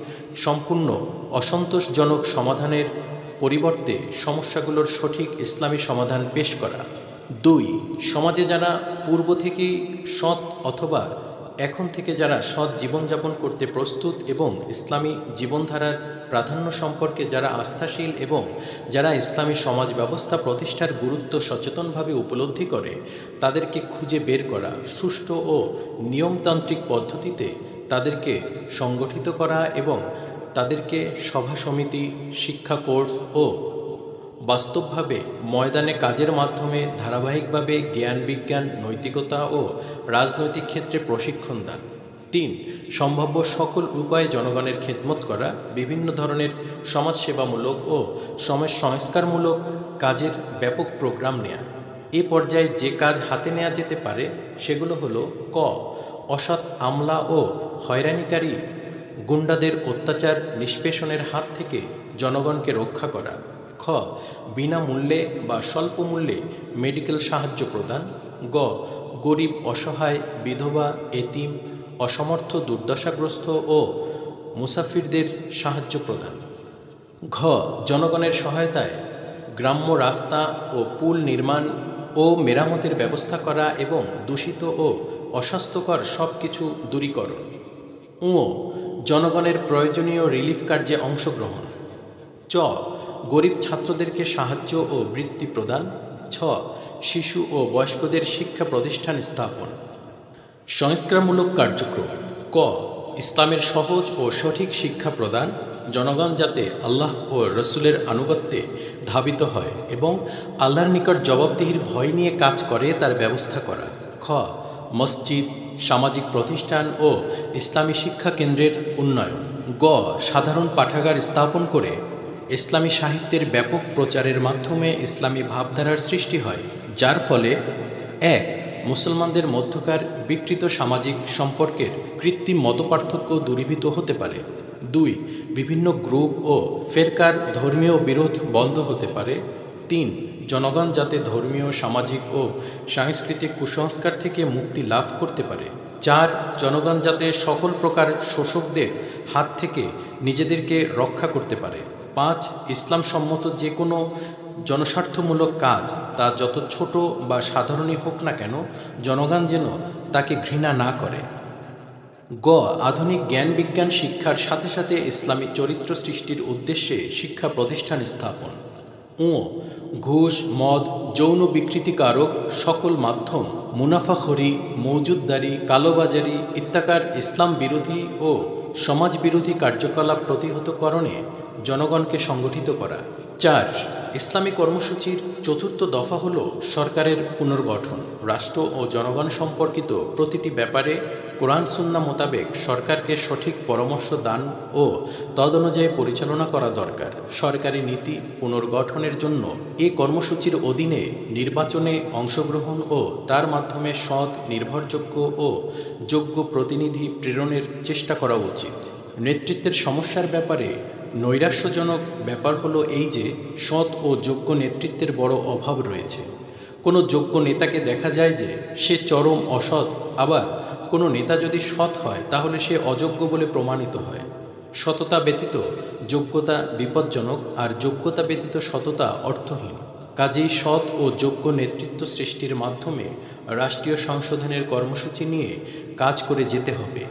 সম্পূর্ণ অসন্তোষজনক সমাধানের পরিবর্তে সমস্যাগুলোর সঠিক ইসলামী সমাধান পেশ করা। 2 সমাজে যারা পূর্ব থেকেই সৎ অথবা এখন থেকে যারা সৎ জীবনযাপন করতে প্রস্তুত এবং ইসলামী জীবনধারার প্রাধান্য সম্পর্কে যারা আস্থাশীল এবং যারা ইসলামী সমাজ ব্যবস্থা প্রতিষ্ঠার গুরুত্ব সচেতনভাবে উপলব্ধি করে তাদেরকে খুঁজে বের করা, সুষ্ঠু ও নিয়মতান্ত্রিক পদ্ধতিতে তাদেরকে সংগঠিত করা এবং তাদেরকে সভা সমিতি, শিক্ষা কোর্স ও বাস্তবভাবে ময়দানে কাজের মাধ্যমে ধারাবাহিকভাবে জ্ঞান বিজ্ঞান, নৈতিকতা ও রাজনৈতিক ক্ষেত্রে প্রশিক্ষণ দান। 3 সম্ভাব্য সকল উপায়ে জনগণের খেদমত করা, বিভিন্ন ধরনের সমাজসেবামূলক ও সমাজ সংস্কারমূলক কাজের ব্যাপক প্রোগ্রাম নেয়া। এ পর্যায়ে যে কাজ হাতে নেওয়া যেতে পারে সেগুলো হলো: ক অসৎ আমলা ও হয়রানিকারী গুন্ডাদের অত্যাচার নিষ্পেষণের হাত থেকে জনগণকে রক্ষা করা। খ বিনামূল্যে বা স্বল্প মূল্যে মেডিকেল সাহায্য প্রদান। গ গরিব, অসহায়, বিধবা, এতিম, অসমর্থ, দুর্দশাগ্রস্ত ও মুসাফিরদের সাহায্য প্রদান। ঘ জনগণের সহায়তায় গ্রাম্য রাস্তা ও পুল নির্মাণ ও মেরামতের ব্যবস্থা করা এবং দূষিত ও অস্বাস্থ্যকর সব কিছু দূরীকরণ। উ জনগণের প্রয়োজনীয় রিলিফ কার্যে অংশগ্রহণ। চ গরিব ছাত্রদেরকে সাহায্য ও বৃত্তি প্রদান। ছ শিশু ও বয়স্কদের শিক্ষা প্রতিষ্ঠান স্থাপন। সংস্কারমূলক কার্যক্রম। ক ইসলামের সহজ ও সঠিক শিক্ষা প্রদান, জনগণ যাতে আল্লাহ ও রসুলের আনুগত্যে ধাবিত হয় এবং আল্লাহর নিকট জবাবদিহির ভয় নিয়ে কাজ করে তার ব্যবস্থা করা। খ মসজিদ, সামাজিক প্রতিষ্ঠান ও ইসলামী শিক্ষা কেন্দ্রের উন্নয়ন। গ সাধারণ পাঠাগার স্থাপন করে ইসলামী সাহিত্যের ব্যাপক প্রচারের মাধ্যমে ইসলামী ভাবধারার সৃষ্টি হয়, যার ফলে 1 মুসলমানদের মধ্যকার বিকৃত সামাজিক সম্পর্কের কৃত্রিম মতপার্থক্য দূরীভূত হতে পারে। 2 বিভিন্ন গ্রুপ ও ফেরকার ধর্মীয় বিরোধ বন্ধ হতে পারে। 3 জনগণ যাতে ধর্মীয়, সামাজিক ও সাংস্কৃতিক কুসংস্কার থেকে মুক্তি লাভ করতে পারে। 4 জনগণ যাতে সকল প্রকার শোষকদের হাত থেকে নিজেদেরকে রক্ষা করতে পারে। 5 ইসলাম সম্মত যে কোনো জনস্বার্থমূলক কাজ, তা যত ছোট বা সাধারণই হোক না কেন, জনগণ যেন তাকে ঘৃণা না করে। গ আধুনিক জ্ঞান বিজ্ঞান শিক্ষার সাথে সাথে ইসলামী চরিত্র সৃষ্টির উদ্দেশ্যে শিক্ষা প্রতিষ্ঠান স্থাপন। ও ঘুষ, মদ, যৌন বিকৃতিকারক সকল মাধ্যম, মুনাফাখোরি, মৌজুদদারি, কালোবাজারি ইত্যাকার ইসলাম বিরোধী ও সমাজ বিরোধী কার্যকলাপ প্রতিহতকরণে জনগণকে সংগঠিত করা। 4 ইসলামী কর্মসূচির চতুর্থ দফা হল সরকারের পুনর্গঠন। রাষ্ট্র ও জনগণ সম্পর্কিত প্রতিটি ব্যাপারে কোরআন সুন্নাহ মোতাবেক সরকারকে সঠিক পরামর্শ দান ও তদনুযায়ী পরিচালনা করা দরকার। সরকারি নীতি পুনর্গঠনের জন্য এ কর্মসূচির অধীনে নির্বাচনে অংশগ্রহণ ও তার মাধ্যমে সৎ, নির্ভরযোগ্য ও যোগ্য প্রতিনিধি প্রেরণের চেষ্টা করা উচিত। নেতৃত্বের সমস্যার ব্যাপারে নৈরাশ্যজনক ব্যাপার হলো এই যে সৎ ও যোগ্য নেতৃত্বের বড় অভাব রয়েছে। কোনো যোগ্য নেতাকে দেখা যায় যে সে চরম অসৎ, আবার কোনো নেতা যদি সৎ হয় তাহলে সে অযোগ্য বলে প্রমাণিত হয়। সততা ব্যতীত যোগ্যতা বিপজ্জনক, আর যোগ্যতা ব্যতীত সততা অর্থহীন। কাজেই সৎ ও যোগ্য নেতৃত্ব সৃষ্টির মাধ্যমে রাষ্ট্রীয় সংশোধনের কর্মসূচি নিয়ে কাজ করে যেতে হবে।